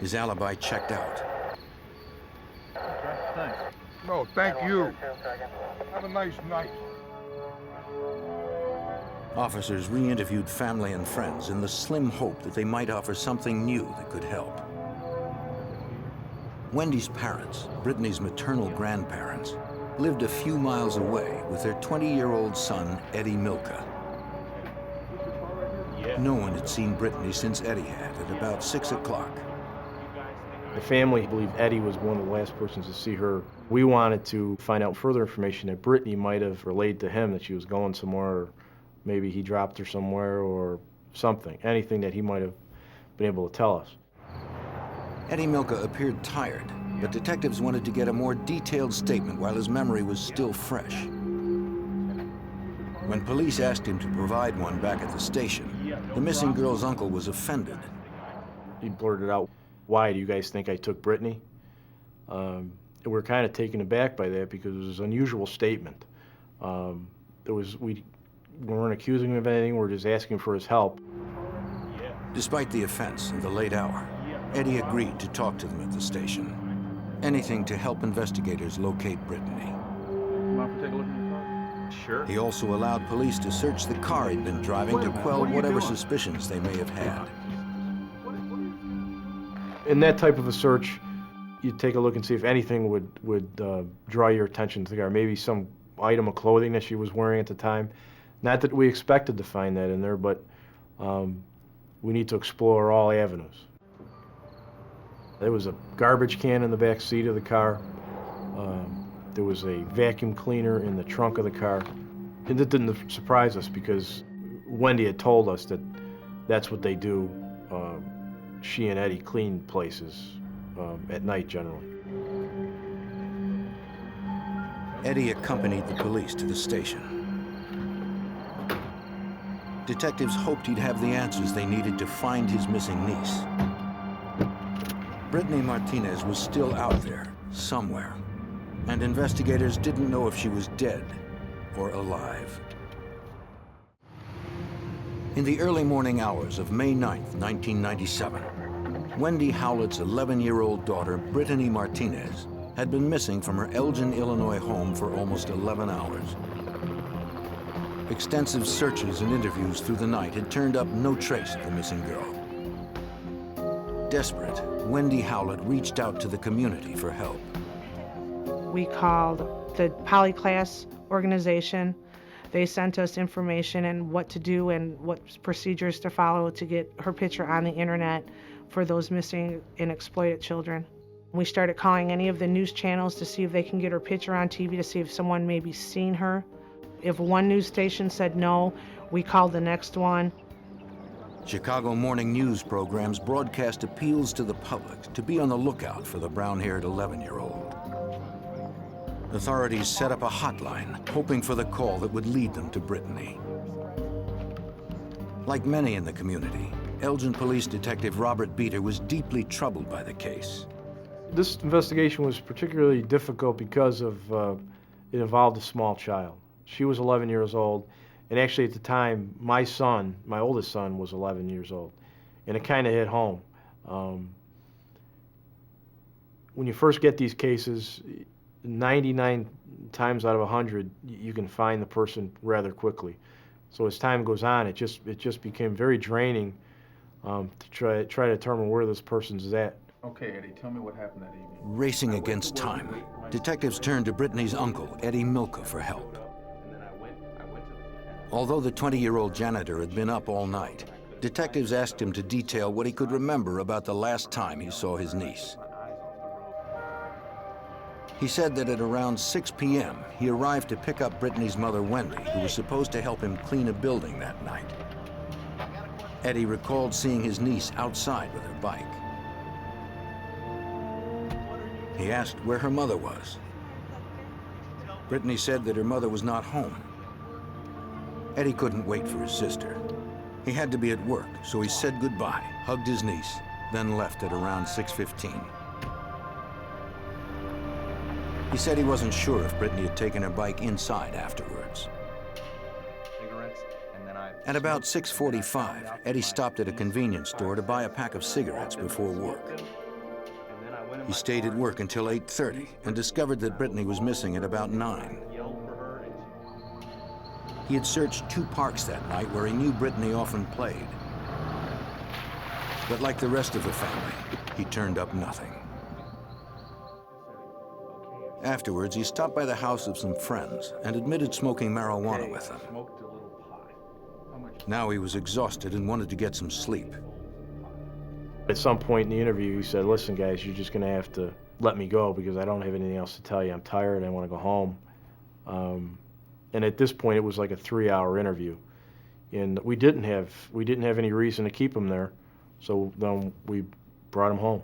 His alibi checked out. Thanks. No, thank you. Have a nice night. Officers re-interviewed family and friends in the slim hope that they might offer something new that could help. Wendy's parents, Brittany's maternal grandparents, lived a few miles away with their 20-year-old son, Eddie Milka. No one had seen Brittany since Eddie had at about 6 o'clock. The family believed Eddie was one of the last persons to see her. We wanted to find out further information that Brittany might have relayed to him, that she was going somewhere, or maybe he dropped her somewhere or something, anything that he might have been able to tell us. Eddie Milka appeared tired, but detectives wanted to get a more detailed statement while his memory was still fresh. When police asked him to provide one back at the station, the missing girl's uncle was offended. He blurted out, "Why do you guys think I took Brittany?" We're kind of taken aback by that because it was an unusual statement. We weren't accusing him of anything, we're just asking for his help. Despite the offense and the late hour, Eddie agreed to talk to them at the station. Anything to help investigators locate Brittany. Mind if we take a look in your car? Sure. He also allowed police to search the car he'd been driving to quell whatever suspicions they may have had. In that type of a search, you take a look and see if anything would draw your attention to the car. Maybe some item of clothing that she was wearing at the time. Not that we expected to find that in there, but we need to explore all avenues. There was a garbage can in the back seat of the car. There was a vacuum cleaner in the trunk of the car. And it didn't surprise us because Wendy had told us that that's what they do. She and Eddie clean places at night generally. Eddie accompanied the police to the station. Detectives hoped he'd have the answers they needed to find his missing niece. Brittany Martinez was still out there, somewhere, and investigators didn't know if she was dead or alive. In the early morning hours of May 9th, 1997, Wendy Howlett's 11-year-old daughter, Brittany Martinez, had been missing from her Elgin, Illinois home for almost 11 hours. Extensive searches and interviews through the night had turned up no trace of the missing girl. Desperate, Wendy Howlett reached out to the community for help. We called the Polyclass organization. They sent us information and what to do and what procedures to follow to get her picture on the internet for those missing and exploited children. We started calling any of the news channels to see if they can get her picture on TV, to see if someone maybe seen her. If one news station said no, we called the next one. Chicago morning news programs broadcast appeals to the public to be on the lookout for the brown-haired 11-year-old. Authorities set up a hotline, hoping for the call that would lead them to Brittany. Like many in the community, Elgin Police Detective Robert Beater was deeply troubled by the case. This investigation was particularly difficult because of it involved a small child. She was 11 years old, and actually at the time, my oldest son, was 11 years old, and it kind of hit home. When you first get these cases, 99 times out of 100, you can find the person rather quickly. So as time goes on, it just became very draining to try to determine where this person's at. Okay, Eddie, tell me what happened that evening. Racing against time, detectives turned to Brittany's uncle, Eddie Milka, for help. Although the 20-year-old janitor had been up all night, detectives asked him to detail what he could remember about the last time he saw his niece. He said that at around 6 p.m., he arrived to pick up Brittany's mother, Wendy, who was supposed to help him clean a building that night. Eddie recalled seeing his niece outside with her bike. He asked where her mother was. Brittany said that her mother was not home. Eddie couldn't wait for his sister. He had to be at work, so he said goodbye, hugged his niece, then left at around 6:15. He said he wasn't sure if Brittany had taken her bike inside afterwards. At about 6:45, Eddie stopped at a convenience store to buy a pack of cigarettes before work. He stayed at work until 8:30 and discovered that Brittany was missing at about 9. He had searched 2 parks that night where he knew Brittany often played. But like the rest of the family, he turned up nothing. Afterwards, he stopped by the house of some friends and admitted smoking marijuana with them. Now he was exhausted and wanted to get some sleep. At some point in the interview, he said, "Listen, guys, you're just going to have to let me go because I don't have anything else to tell you. I'm tired. I want to go home." And at this point, it was like a 3-hour interview, and we didn't have any reason to keep him there, so then we brought him home.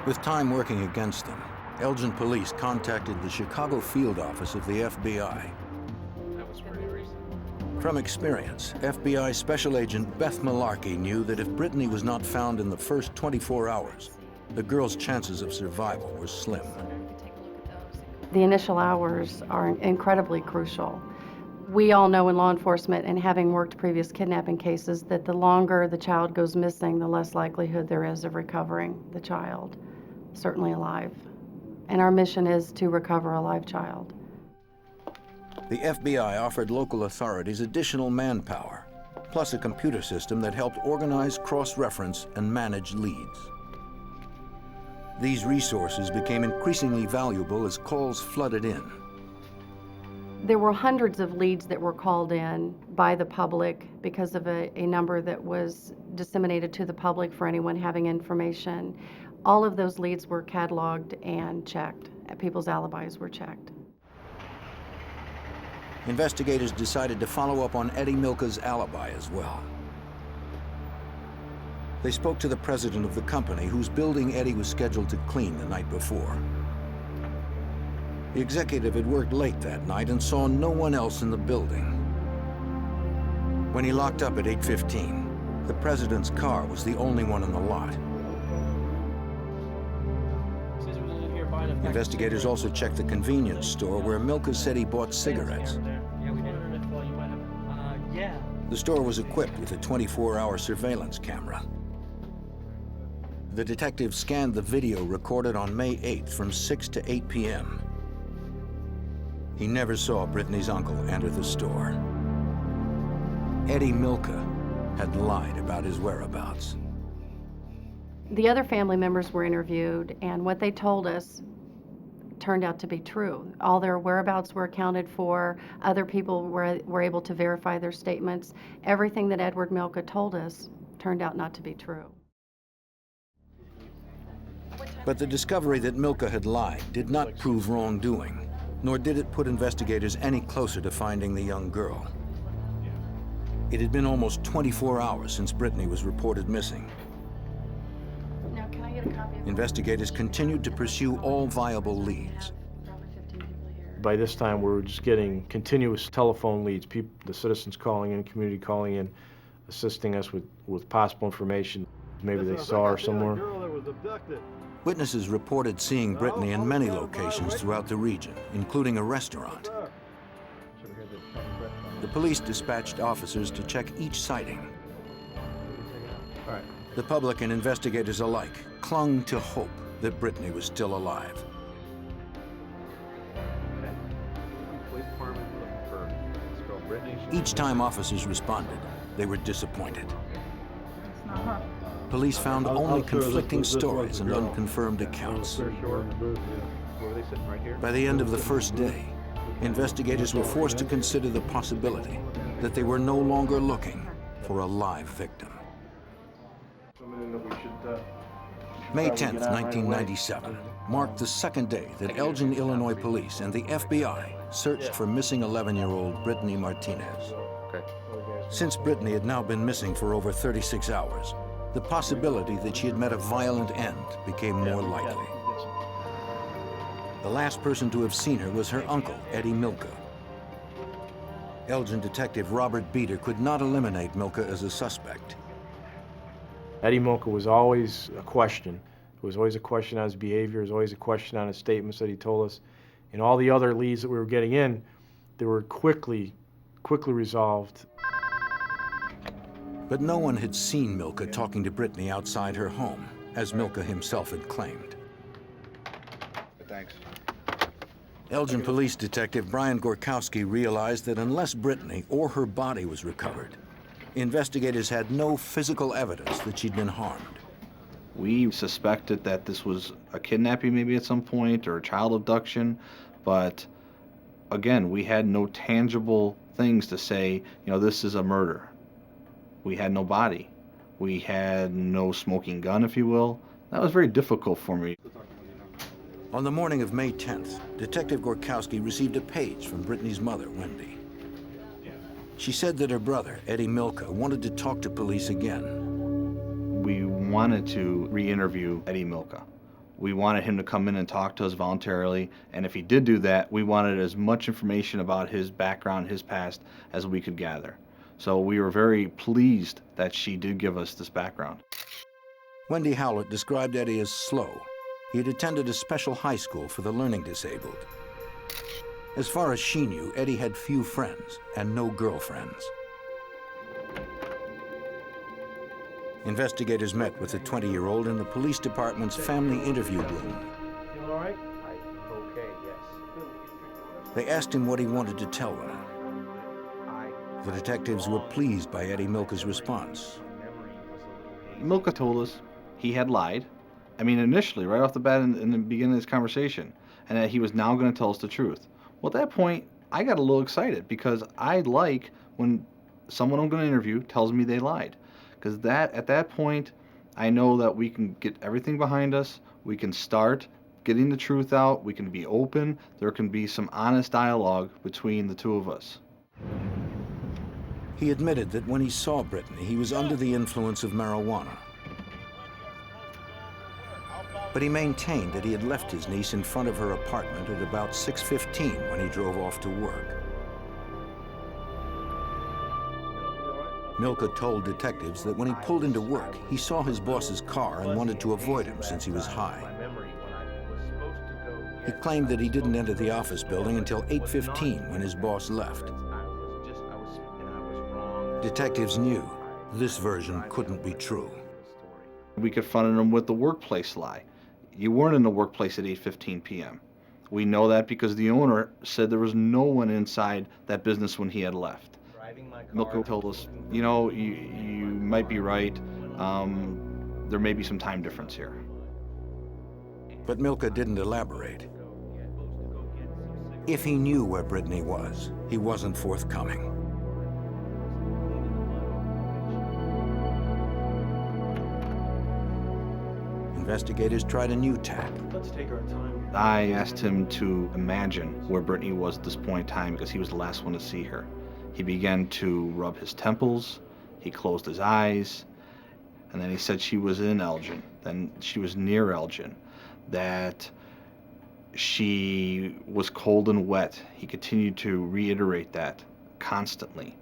With time working against them, Elgin police contacted the Chicago field office of the FBI. From experience, FBI Special Agent Beth Malarkey knew that if Brittany was not found in the first 24 hours, the girl's chances of survival were slim. The initial hours are incredibly crucial. We all know in law enforcement, and having worked previous kidnapping cases, that the longer the child goes missing, the less likelihood there is of recovering the child, certainly alive. And our mission is to recover a live child. The FBI offered local authorities additional manpower, plus a computer system that helped organize, cross-reference, and manage leads. These resources became increasingly valuable as calls flooded in. There were hundreds of leads that were called in by the public because of a number that was disseminated to the public for anyone having information. All of those leads were cataloged and checked. People's alibis were checked. Investigators decided to follow up on Eddie Milka's alibi as well. They spoke to the president of the company whose building Eddie was scheduled to clean the night before. The executive had worked late that night and saw no one else in the building. When he locked up at 8:15, the president's car was the only one in the lot. Investigators also checked the convenience store where Milka said he bought cigarettes. The store was equipped with a 24-hour surveillance camera. The detective scanned the video recorded on May 8th from 6 to 8 p.m. He never saw Brittany's uncle enter the store. Eddie Milka had lied about his whereabouts. The other family members were interviewed, and what they told us turned out to be true. All their whereabouts were accounted for. Other people were able to verify their statements. Everything that Edward Milka told us turned out not to be true. But the discovery that Milka had lied did not prove wrongdoing, nor did it put investigators any closer to finding the young girl. It had been almost 24 hours since Brittany was reported missing. Now, can I get a copy of Investigators continued to pursue all viable leads. By this time, we were just getting continuous telephone leads, the citizens calling in, community calling in, assisting us with possible information. Maybe they saw her somewhere. Witnesses reported seeing Brittany in many locations throughout the region, including a restaurant. The police dispatched officers to check each sighting. The public and investigators alike clung to hope that Brittany was still alive. Each time officers responded, they were disappointed. Police found only conflicting stories and unconfirmed accounts. By the end of the first day, investigators were forced to consider the possibility that they were no longer looking for a live victim. May 10th, 1997, marked the second day that Elgin, Illinois police and the FBI searched for missing 11-year-old Brittany Martinez. Since Brittany had now been missing for over 36 hours, the possibility that she had met a violent end became more likely. The last person to have seen her was her uncle, Eddie Milka. Elgin detective Robert Beater could not eliminate Milka as a suspect. Eddie Milka was always a question. It was always a question on his behavior. It was always a question on his statements that he told us. And all the other leads that we were getting in, they were quickly resolved. But no one had seen Milka talking to Brittany outside her home, as Milka himself had claimed. Thanks. Elgin police detective Brian Gorkowski realized that unless Brittany or her body was recovered, investigators had no physical evidence that she'd been harmed. We suspected that this was a kidnapping maybe at some point or a child abduction, but again, we had no tangible things to say, this is a murder. We had no body. We had no smoking gun, if you will. That was very difficult for me. On the morning of May 10th, Detective Gorkowski received a page from Brittany's mother, Wendy. She said that her brother, Eddie Milka, wanted to talk to police again. We wanted to re-interview Eddie Milka. We wanted him to come in and talk to us voluntarily, and if he did do that, we wanted as much information about his background, his past, as we could gather. So we were very pleased that she did give us this background. Wendy Howlett described Eddie as slow. He had attended a special high school for the learning disabled. As far as she knew, Eddie had few friends and no girlfriends. Investigators met with the 20-year-old in the police department's family interview room. Feel all right? Okay, yes. They asked him what he wanted to tell them. The detectives were pleased by Eddie Milka's response. Milka told us he had lied. I mean, initially, right off the bat in the beginning of this conversation, and that he was now going to tell us the truth. Well, at that point, I got a little excited because I like when someone I'm going to interview tells me they lied. Because at that point, I know that we can get everything behind us. We can start getting the truth out. We can be open. There can be some honest dialogue between the two of us. He admitted that when he saw Brittany, he was under the influence of marijuana. But he maintained that he had left his niece in front of her apartment at about 6:15 when he drove off to work. Milka told detectives that when he pulled into work, he saw his boss's car and wanted to avoid him since he was high. He claimed that he didn't enter the office building until 8:15 when his boss left. Detectives knew this version couldn't be true. We confronted him with the workplace lie. You weren't in the workplace at 8:15 p.m. We know that because the owner said there was no one inside that business when he had left. Milka told us, you know, you might be right. There may be some time difference here. But Milka didn't elaborate. If he knew where Brittany was, he wasn't forthcoming. Investigators tried a new tack. Let's take our time. I asked him to imagine where Brittany was at this point in time because he was the last one to see her. He began to rub his temples, he closed his eyes, and then he said she was in Elgin, then she was near Elgin, that she was cold and wet. He continued to reiterate that constantly.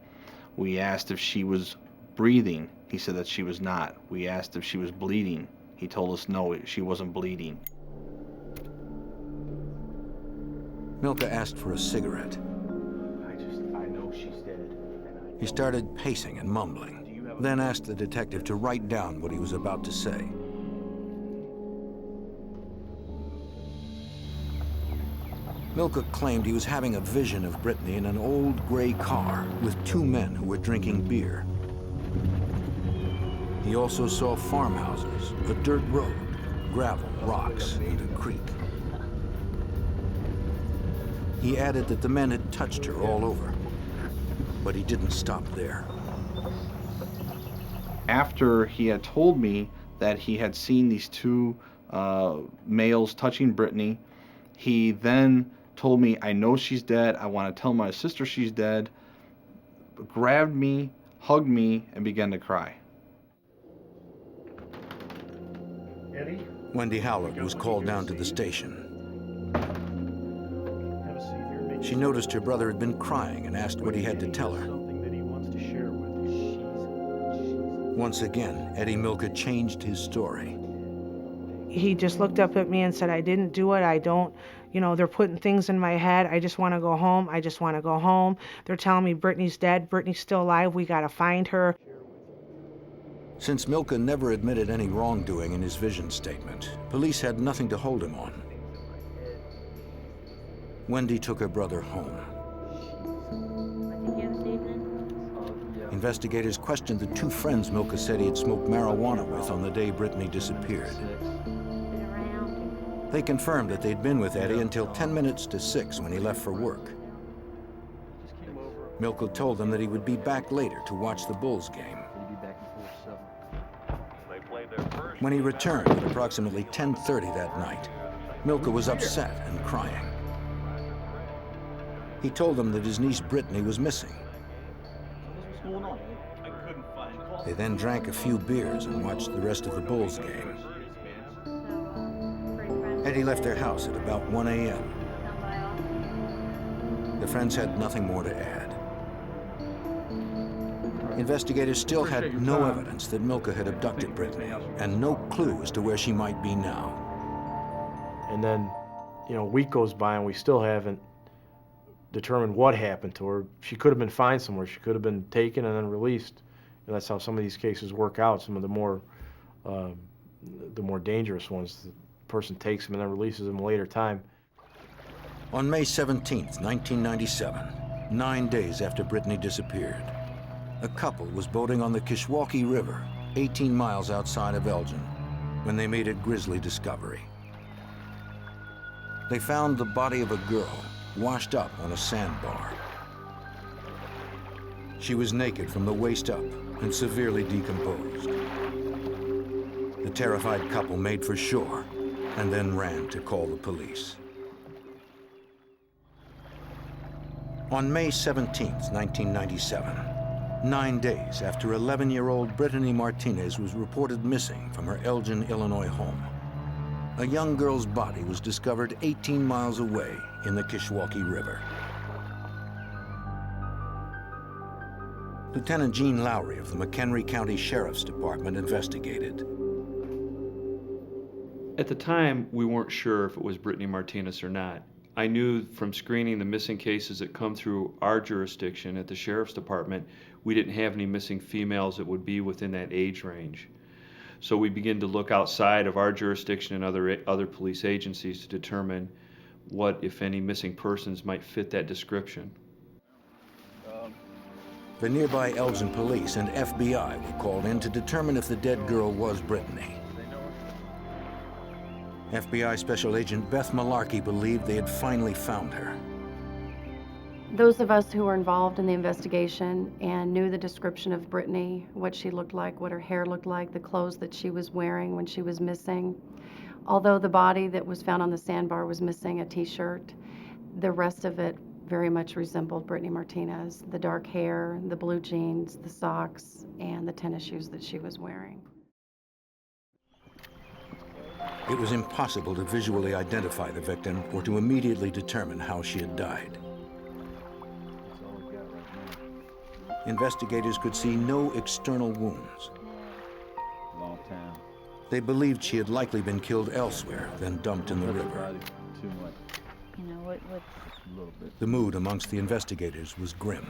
We asked if she was breathing. He said that she was not. We asked if she was bleeding. He told us no, she wasn't bleeding. Milka asked for a cigarette. I know she's dead. He started pacing and mumbling, then asked the detective to write down what he was about to say. Milka claimed he was having a vision of Brittany in an old gray car with two men who were drinking beer. He also saw farmhouses, a dirt road, gravel, rocks, and a creek. He added that the men had touched her all over, but he didn't stop there. After he had told me that he had seen these two males touching Brittany, he then told me, I know she's dead, I want to tell my sister she's dead, grabbed me, hugged me, and began to cry. Wendy Howlett was called down to the station. She noticed her brother had been crying and asked what he had to tell her. Once again, Eddie Milka changed his story. He just looked up at me and said, I didn't do it. I don't, you know, they're putting things in my head. I just want to go home. I just want to go home. They're telling me Brittany's dead. Brittany's still alive. We got to find her. Since Milka never admitted any wrongdoing in his vision statement, police had nothing to hold him on. Wendy took her brother home. Investigators questioned the two friends Milka said he had smoked marijuana with on the day Brittany disappeared. They confirmed that they'd been with Eddie until 10 minutes to 6 when he left for work. Milka told them that he would be back later to watch the Bulls game. When he returned at approximately 10:30 that night, Milka was upset and crying. He told them that his niece Brittany was missing. They then drank a few beers and watched the rest of the Bulls game. Eddie left their house at about 1 a.m. The friends had nothing more to add. Investigators still had no evidence that Milka had abducted Brittany, and no clue as to where she might be now. And then, you know, a week goes by and we still haven't determined what happened to her. She could have been found somewhere. She could have been taken and then released. And that's how some of these cases work out. Some of the more dangerous ones, the person takes them and then releases them a later time. On May 17th, 1997, 9 days after Brittany disappeared, a couple was boating on the Kishwaukee River, 18 miles outside of Elgin, when they made a grisly discovery. They found the body of a girl washed up on a sandbar. She was naked from the waist up and severely decomposed. The terrified couple made for shore and then ran to call the police. On May 17, 1997, 9 days after 11-year-old Brittany Martinez was reported missing from her Elgin, Illinois home, a young girl's body was discovered 18 miles away in the Kishwaukee River. Lieutenant Gene Lowry of the McHenry County Sheriff's Department investigated. At the time, we weren't sure if it was Brittany Martinez or not. I knew from screening the missing cases that come through our jurisdiction at the Sheriff's Department, we didn't have any missing females that would be within that age range. So we began to look outside of our jurisdiction and other police agencies to determine what, if any, missing persons might fit that description. The nearby Elgin police and FBI were called in to determine if the dead girl was Brittany. FBI Special Agent Beth Malarkey believed they had finally found her. Those of us who were involved in the investigation and knew the description of Brittany, what she looked like, what her hair looked like, the clothes that she was wearing when she was missing. Although the body that was found on the sandbar was missing a t-shirt, the rest of it very much resembled Brittany Martinez. The dark hair, the blue jeans, the socks, and the tennis shoes that she was wearing. It was impossible to visually identify the victim or to immediately determine how she had died. Investigators could see no external wounds. Long time. They believed she had likely been killed elsewhere than dumped in the river. Too much. You know, what A little bit. The mood amongst the investigators was grim.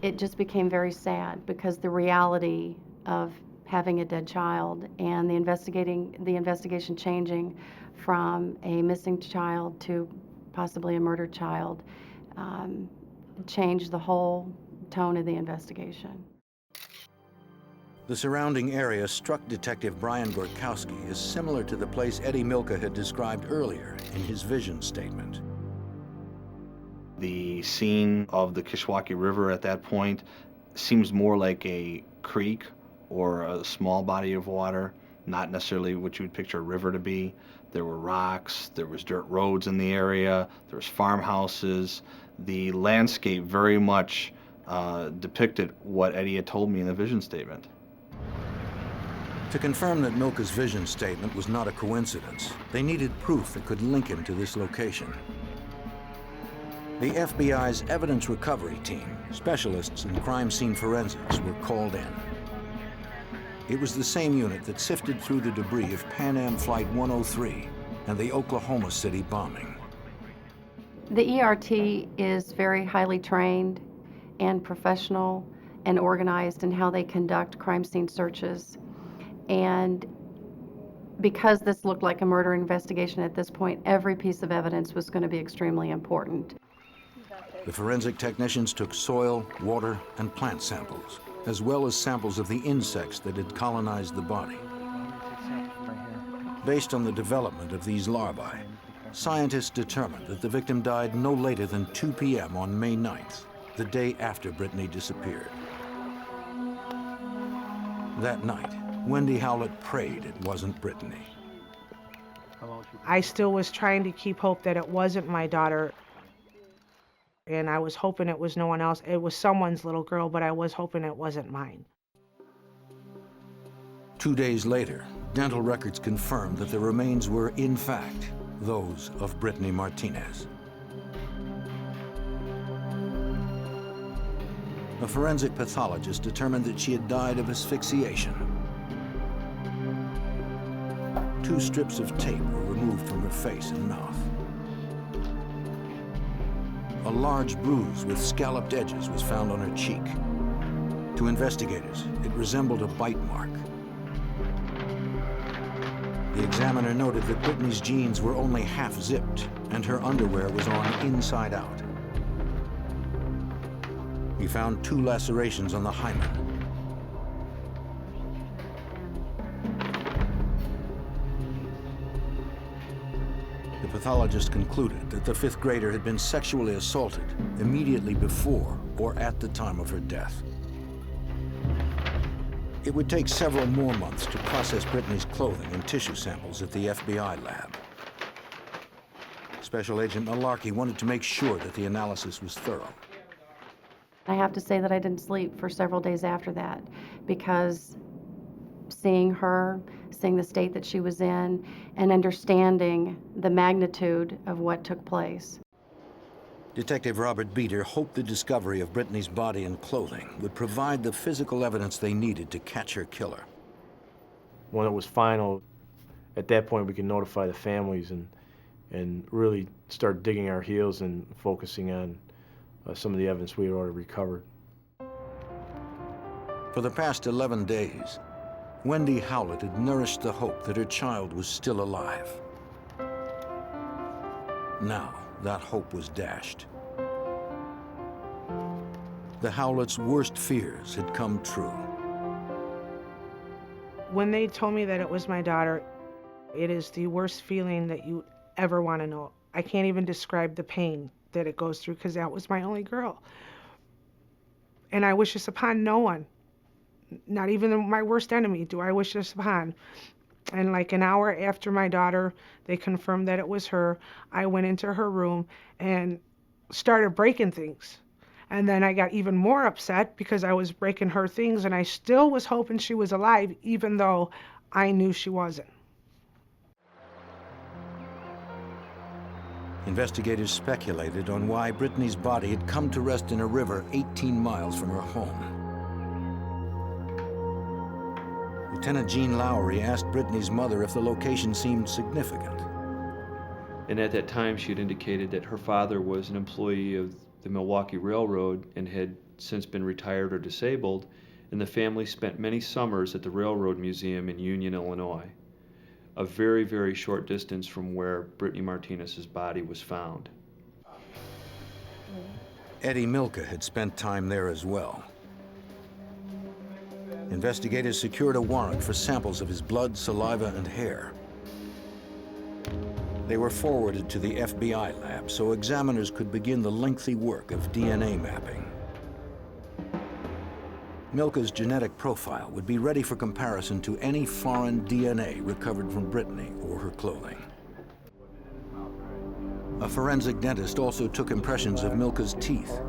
It just became very sad because the reality of having a dead child and the investigation changing from a missing child to possibly a murdered child changed the whole tone of the investigation. The surrounding area struck Detective Brian Gorkowski as similar to the place Eddie Milka had described earlier in his vision statement. The scene of the Kishwaukee River at that point seems more like a creek or a small body of water, not necessarily what you would picture a river to be. There were rocks, there was dirt roads in the area, there was farmhouses. The landscape very much depicted what Eddie had told me in the vision statement. To confirm that Milka's vision statement was not a coincidence, they needed proof that could link him to this location. The FBI's evidence recovery team, specialists in crime scene forensics, were called in. It was the same unit that sifted through the debris of Pan Am Flight 103 and the Oklahoma City bombing. The ERT is very highly trained and professional and organized in how they conduct crime scene searches. And because this looked like a murder investigation at this point, every piece of evidence was going to be extremely important. The forensic technicians took soil, water, and plant samples, as well as samples of the insects that had colonized the body. Based on the development of these larvae, scientists determined that the victim died no later than 2 p.m. on May 9th, the day after Brittany disappeared. That night, Wendy Howlett prayed it wasn't Brittany. I still was trying to keep hope that it wasn't my daughter. And I was hoping it was no one else. It was someone's little girl, but I was hoping it wasn't mine. 2 days later, dental records confirmed that the remains were, in fact, those of Brittany Martinez. A forensic pathologist determined that she had died of asphyxiation. 2 strips of tape were removed from her face and mouth. A large bruise with scalloped edges was found on her cheek. To investigators, it resembled a bite mark. The examiner noted that Brittany's jeans were only half zipped and her underwear was on inside out. He found 2 lacerations on the hymen. the pathologist concluded that the 5th grader had been sexually assaulted immediately before or at the time of her death. It would take several more months to process Brittany's clothing and tissue samples at the FBI lab. Special Agent Malarkey wanted to make sure that the analysis was thorough. I have to say that I didn't sleep for several days after that because seeing her, seeing the state that she was in, and understanding the magnitude of what took place. Detective Robert Beater hoped the discovery of Brittany's body and clothing would provide the physical evidence they needed to catch her killer. When it was final, at that point we could notify the families and really start digging our heels and focusing on some of the evidence we had already recovered. For the past 11 days, Wendy Howlett had nourished the hope that her child was still alive. Now, that hope was dashed. The Howletts' worst fears had come true. When they told me that it was my daughter, it is the worst feeling that you ever want to know. I can't even describe the pain that it goes through because that was my only girl. And I wish this upon no one, not even my worst enemy do I wish this upon. And like an hour after my daughter, they confirmed that it was her, I went into her room and started breaking things. And then I got even more upset because I was breaking her things and I still was hoping she was alive, even though I knew she wasn't. Investigators speculated on why Brittany's body had come to rest in a river 18 miles from her home. Lieutenant Jean Lowry asked Brittany's mother if the location seemed significant. And at that time, she had indicated that her father was an employee of the Milwaukee Railroad and had since been retired or disabled, and the family spent many summers at the Railroad Museum in Union, Illinois, a very, very short distance from where Brittany Martinez's body was found. Eddie Milka had spent time there as well. Investigators secured a warrant for samples of his blood, saliva, and hair. They were forwarded to the FBI lab so examiners could begin the lengthy work of DNA mapping. Milka's genetic profile would be ready for comparison to any foreign DNA recovered from Brittany or her clothing. A forensic dentist also took impressions of Milka's teeth.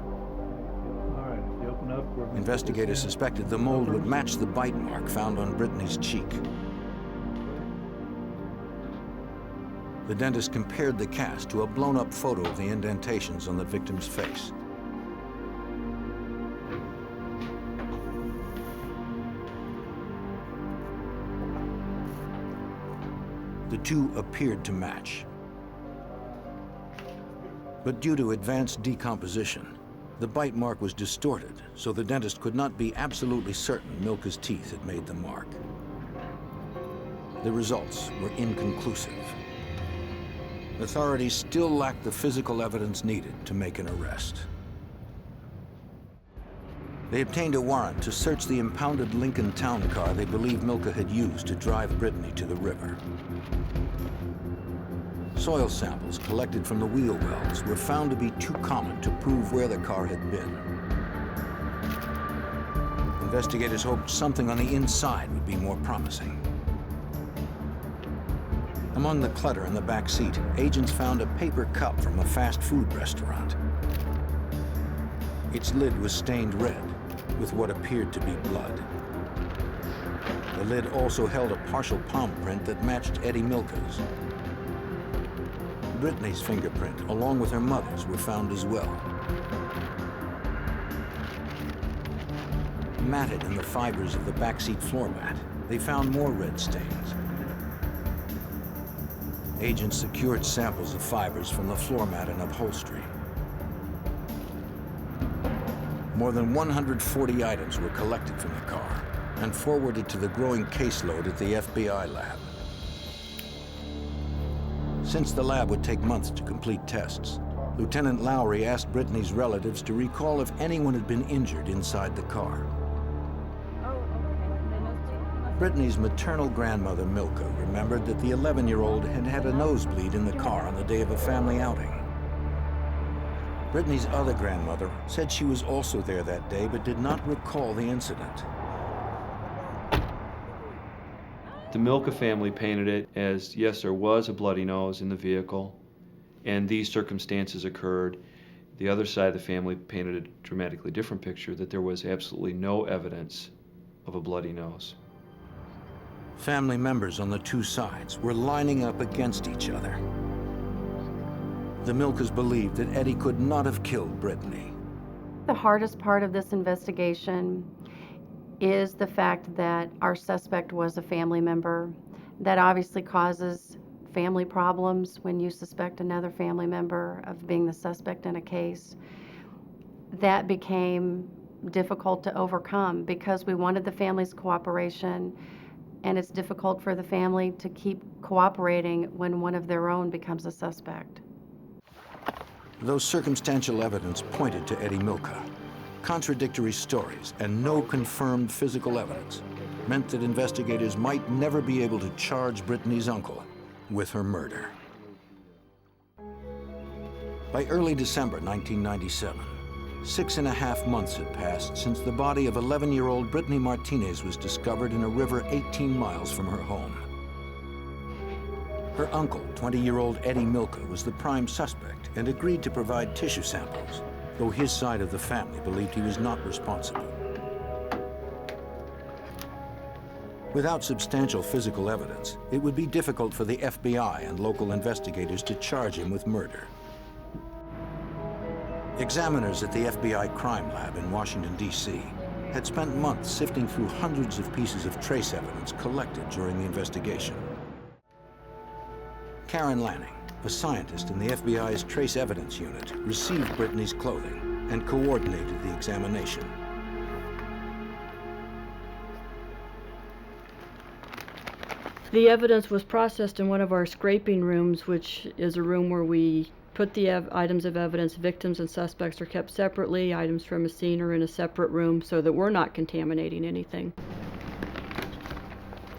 Investigators suspected the mold would match the bite mark found on Brittany's cheek. The dentist compared the cast to a blown-up photo of the indentations on the victim's face. The two appeared to match. But due to advanced decomposition, the bite mark was distorted, so the dentist could not be absolutely certain Milka's teeth had made the mark. The results were inconclusive. Authorities still lacked the physical evidence needed to make an arrest. They obtained a warrant to search the impounded Lincoln town car they believed Milka had used to drive Brittany to the river. Soil samples collected from the wheel wells were found to be too common to prove where the car had been. Investigators hoped something on the inside would be more promising. Among the clutter in the back seat, agents found a paper cup from a fast food restaurant. Its lid was stained red with what appeared to be blood. The lid also held a partial palm print that matched Eddie Milka's. Brittany's fingerprint, along with her mother's, were found as well. Matted in the fibers of the backseat floor mat, they found more red stains. Agents secured samples of fibers from the floor mat and upholstery. More than 140 items were collected from the car and forwarded to the growing caseload at the FBI lab. Since the lab would take months to complete tests, Lieutenant Lowry asked Brittany's relatives to recall if anyone had been injured inside the car. Brittany's maternal grandmother, Milka, remembered that the 11-year-old had had a nosebleed in the car on the day of a family outing. Brittany's other grandmother said she was also there that day, but did not recall the incident. The Milka family painted it as, yes, there was a bloody nose in the vehicle, and these circumstances occurred. The other side of the family painted a dramatically different picture, that there was absolutely no evidence of a bloody nose. Family members on the two sides were lining up against each other. The Milkas believed that Eddie could not have killed Brittany. The hardest part of this investigation is the fact that our suspect was a family member. That obviously causes family problems when you suspect another family member of being the suspect in a case. That became difficult to overcome because we wanted the family's cooperation, and it's difficult for the family to keep cooperating when one of their own becomes a suspect. Though circumstantial evidence pointed to Eddie Milka, contradictory stories and no confirmed physical evidence meant that investigators might never be able to charge Brittany's uncle with her murder. By early December 1997, 6.5 months had passed since the body of 11-year-old Brittany Martinez was discovered in a river 18 miles from her home. Her uncle, 20-year-old Eddie Milka, was the prime suspect and agreed to provide tissue samples, though his side of the family believed he was not responsible. Without substantial physical evidence, it would be difficult for the FBI and local investigators to charge him with murder. Examiners at the FBI crime lab in Washington, D.C. had spent months sifting through hundreds of pieces of trace evidence collected during the investigation. Karen Lanning, a scientist in the FBI's Trace Evidence Unit, received Brittany's clothing and coordinated the examination. The evidence was processed in one of our scraping rooms, which is a room where we put the items of evidence. Victims and suspects are kept separately. Items from a scene are in a separate room so that we're not contaminating anything.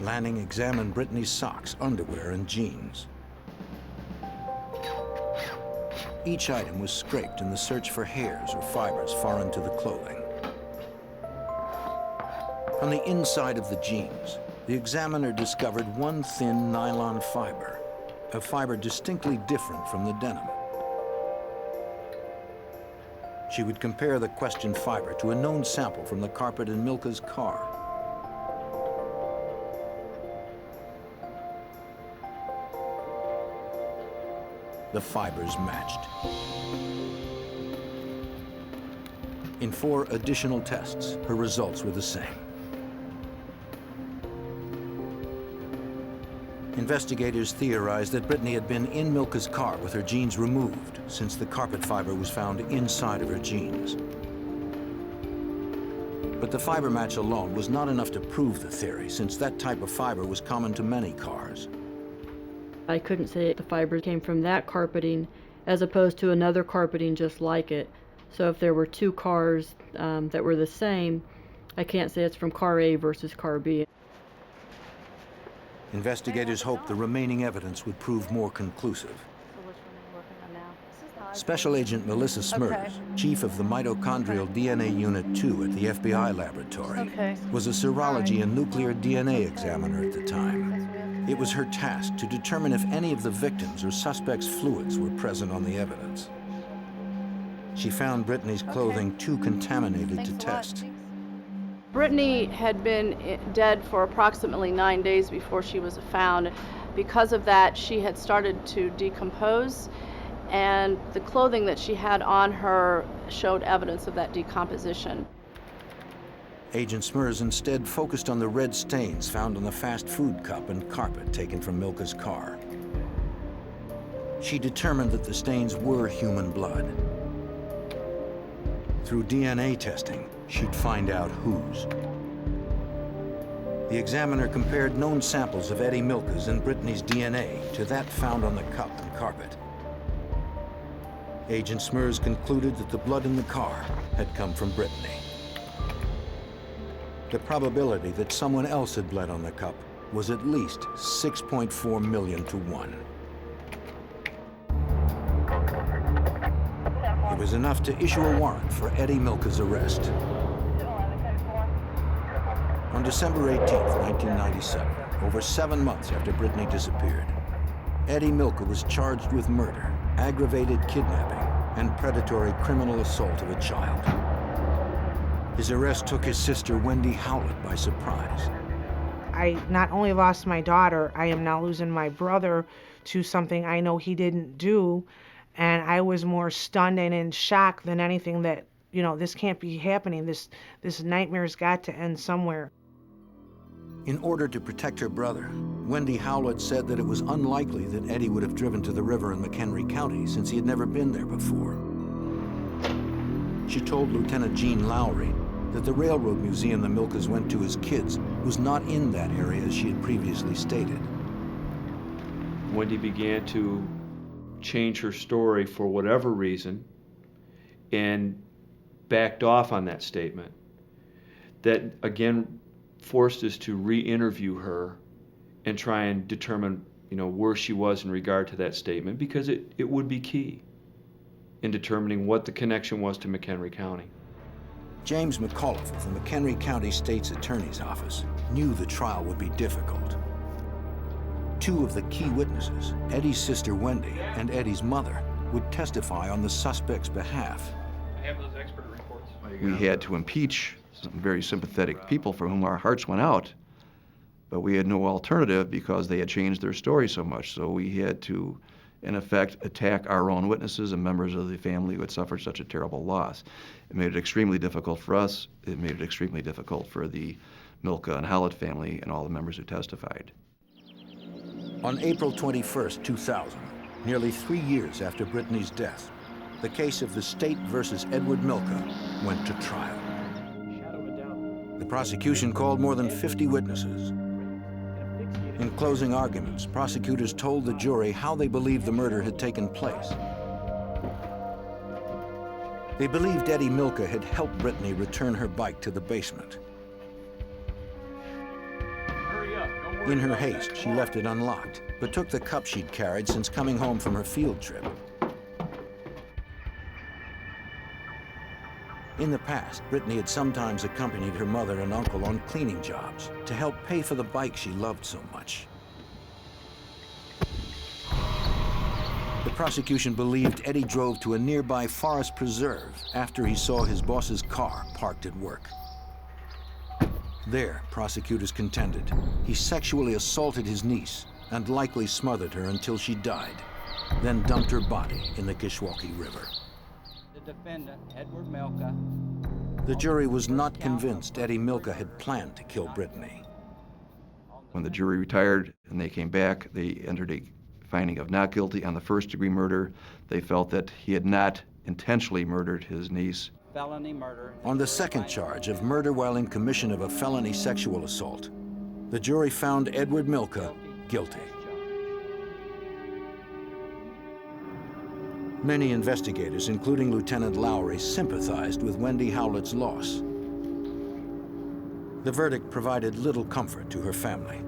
Lanning examined Brittany's socks, underwear, and jeans. Each item was scraped in the search for hairs or fibers foreign to the clothing. On the inside of the jeans, the examiner discovered one thin nylon fiber, a fiber distinctly different from the denim. She would compare the questioned fiber to a known sample from the carpet in Milka's car. The fibers matched. In 4 additional tests, her results were the same. Investigators theorized that Brittany had been in Milka's car with her jeans removed, since the carpet fiber was found inside of her jeans. But the fiber match alone was not enough to prove the theory, since that type of fiber was common to many cars. I couldn't say the fiber came from that carpeting as opposed to another carpeting just like it. So if there were 2 cars that were the same, I can't say it's from car A versus car B. Investigators hoped the remaining evidence would prove more conclusive. Special Agent Melissa Smers, chief of the Mitochondrial DNA Unit 2 at the FBI laboratory, was a serology and nuclear DNA examiner at the time. It was her task to determine if any of the victims' or suspects' fluids were present on the evidence. She found Brittany's clothing too contaminated to test. Brittany had been dead for approximately 9 days before she was found. Because of that, she had started to decompose, and the clothing that she had on her showed evidence of that decomposition. Agent Smers instead focused on the red stains found on the fast food cup and carpet taken from Milka's car. She determined that the stains were human blood. Through DNA testing, she'd find out whose. The examiner compared known samples of Eddie Milka's and Brittany's DNA to that found on the cup and carpet. Agent Smers concluded that the blood in the car had come from Brittany. the probability that someone else had bled on the cup was at least 6.4 million to 1. It was enough to issue a warrant for Eddie Milka's arrest. On December 18, 1997, over 7 months after Brittany disappeared, Eddie Milka was charged with murder, aggravated kidnapping, and predatory criminal assault of a child. His arrest took his sister Wendy Howlett by surprise. I not only lost my daughter, I am now losing my brother to something I know he didn't do, and I was more stunned and in shock than anything that, you know, this can't be happening. This nightmare's got to end somewhere. In order to protect her brother, Wendy Howlett said that it was unlikely that Eddie would have driven to the river in McHenry County since he had never been there before. She told Lieutenant Gene Lowry that the railroad museum the Milkas went to as kids was not in that area as she had previously stated. Wendy began to change her story for whatever reason and backed off on that statement. That, again, forced us to re-interview her and try and determine, you know, where she was in regard to that statement, because it would be key in determining what the connection was to McHenry County. James McAuliffe of the McHenry County State's Attorney's Office knew the trial would be difficult. Two of the key witnesses, Eddie's sister Wendy and Eddie's mother, would testify on the suspect's behalf. I have those expert reports. We had to impeach some very sympathetic people for whom our hearts went out, but we had no alternative because they had changed their story so much. So we had to, in effect, attack our own witnesses and members of the family who had suffered such a terrible loss. It made it extremely difficult for us. It made it extremely difficult for the Milka and Howlett family and all the members who testified. On April 21st, 2000, nearly 3 years after Brittany's death, the case of the state versus Edward Milka went to trial. The prosecution called more than 50 witnesses. In closing arguments, prosecutors told the jury how they believed the murder had taken place. They believed Eddie Milka had helped Brittany return her bike to the basement. In her haste, she left it unlocked, but took the cup she'd carried since coming home from her field trip. In the past, Brittany had sometimes accompanied her mother and uncle on cleaning jobs to help pay for the bike she loved so much. The prosecution believed Eddie drove to a nearby forest preserve after he saw his boss's car parked at work. There, prosecutors contended, he sexually assaulted his niece and likely smothered her until she died, then dumped her body in the Kishwaukee River. The defendant, Edward Milka. The jury was not convinced Eddie Milka had planned to kill Brittany. When the jury retired and they came back, they entered a finding of not guilty on the first-degree murder. They felt that he had not intentionally murdered his niece. Felony murder. On the second charge of murder while in commission of a felony sexual assault, the jury found Edward Milka guilty. Many investigators, including Lieutenant Lowry, sympathized with Wendy Howlett's loss. The verdict provided little comfort to her family.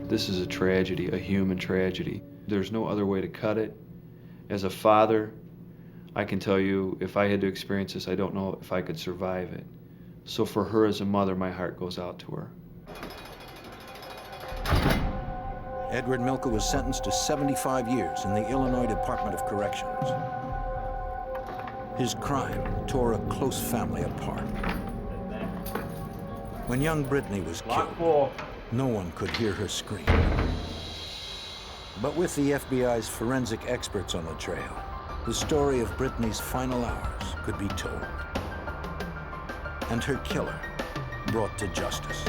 This is a tragedy, a human tragedy. There's no other way to cut it. As a father, I can tell you, if I had to experience this, I don't know if I could survive it. So for her as a mother, my heart goes out to her. Edward Milka was sentenced to 75 years in the Illinois Department of Corrections. His crime tore a close family apart. When young Brittany was killed, no one could hear her scream. But with the FBI's forensic experts on the trail, the story of Brittany's final hours could be told, and her killer brought to justice.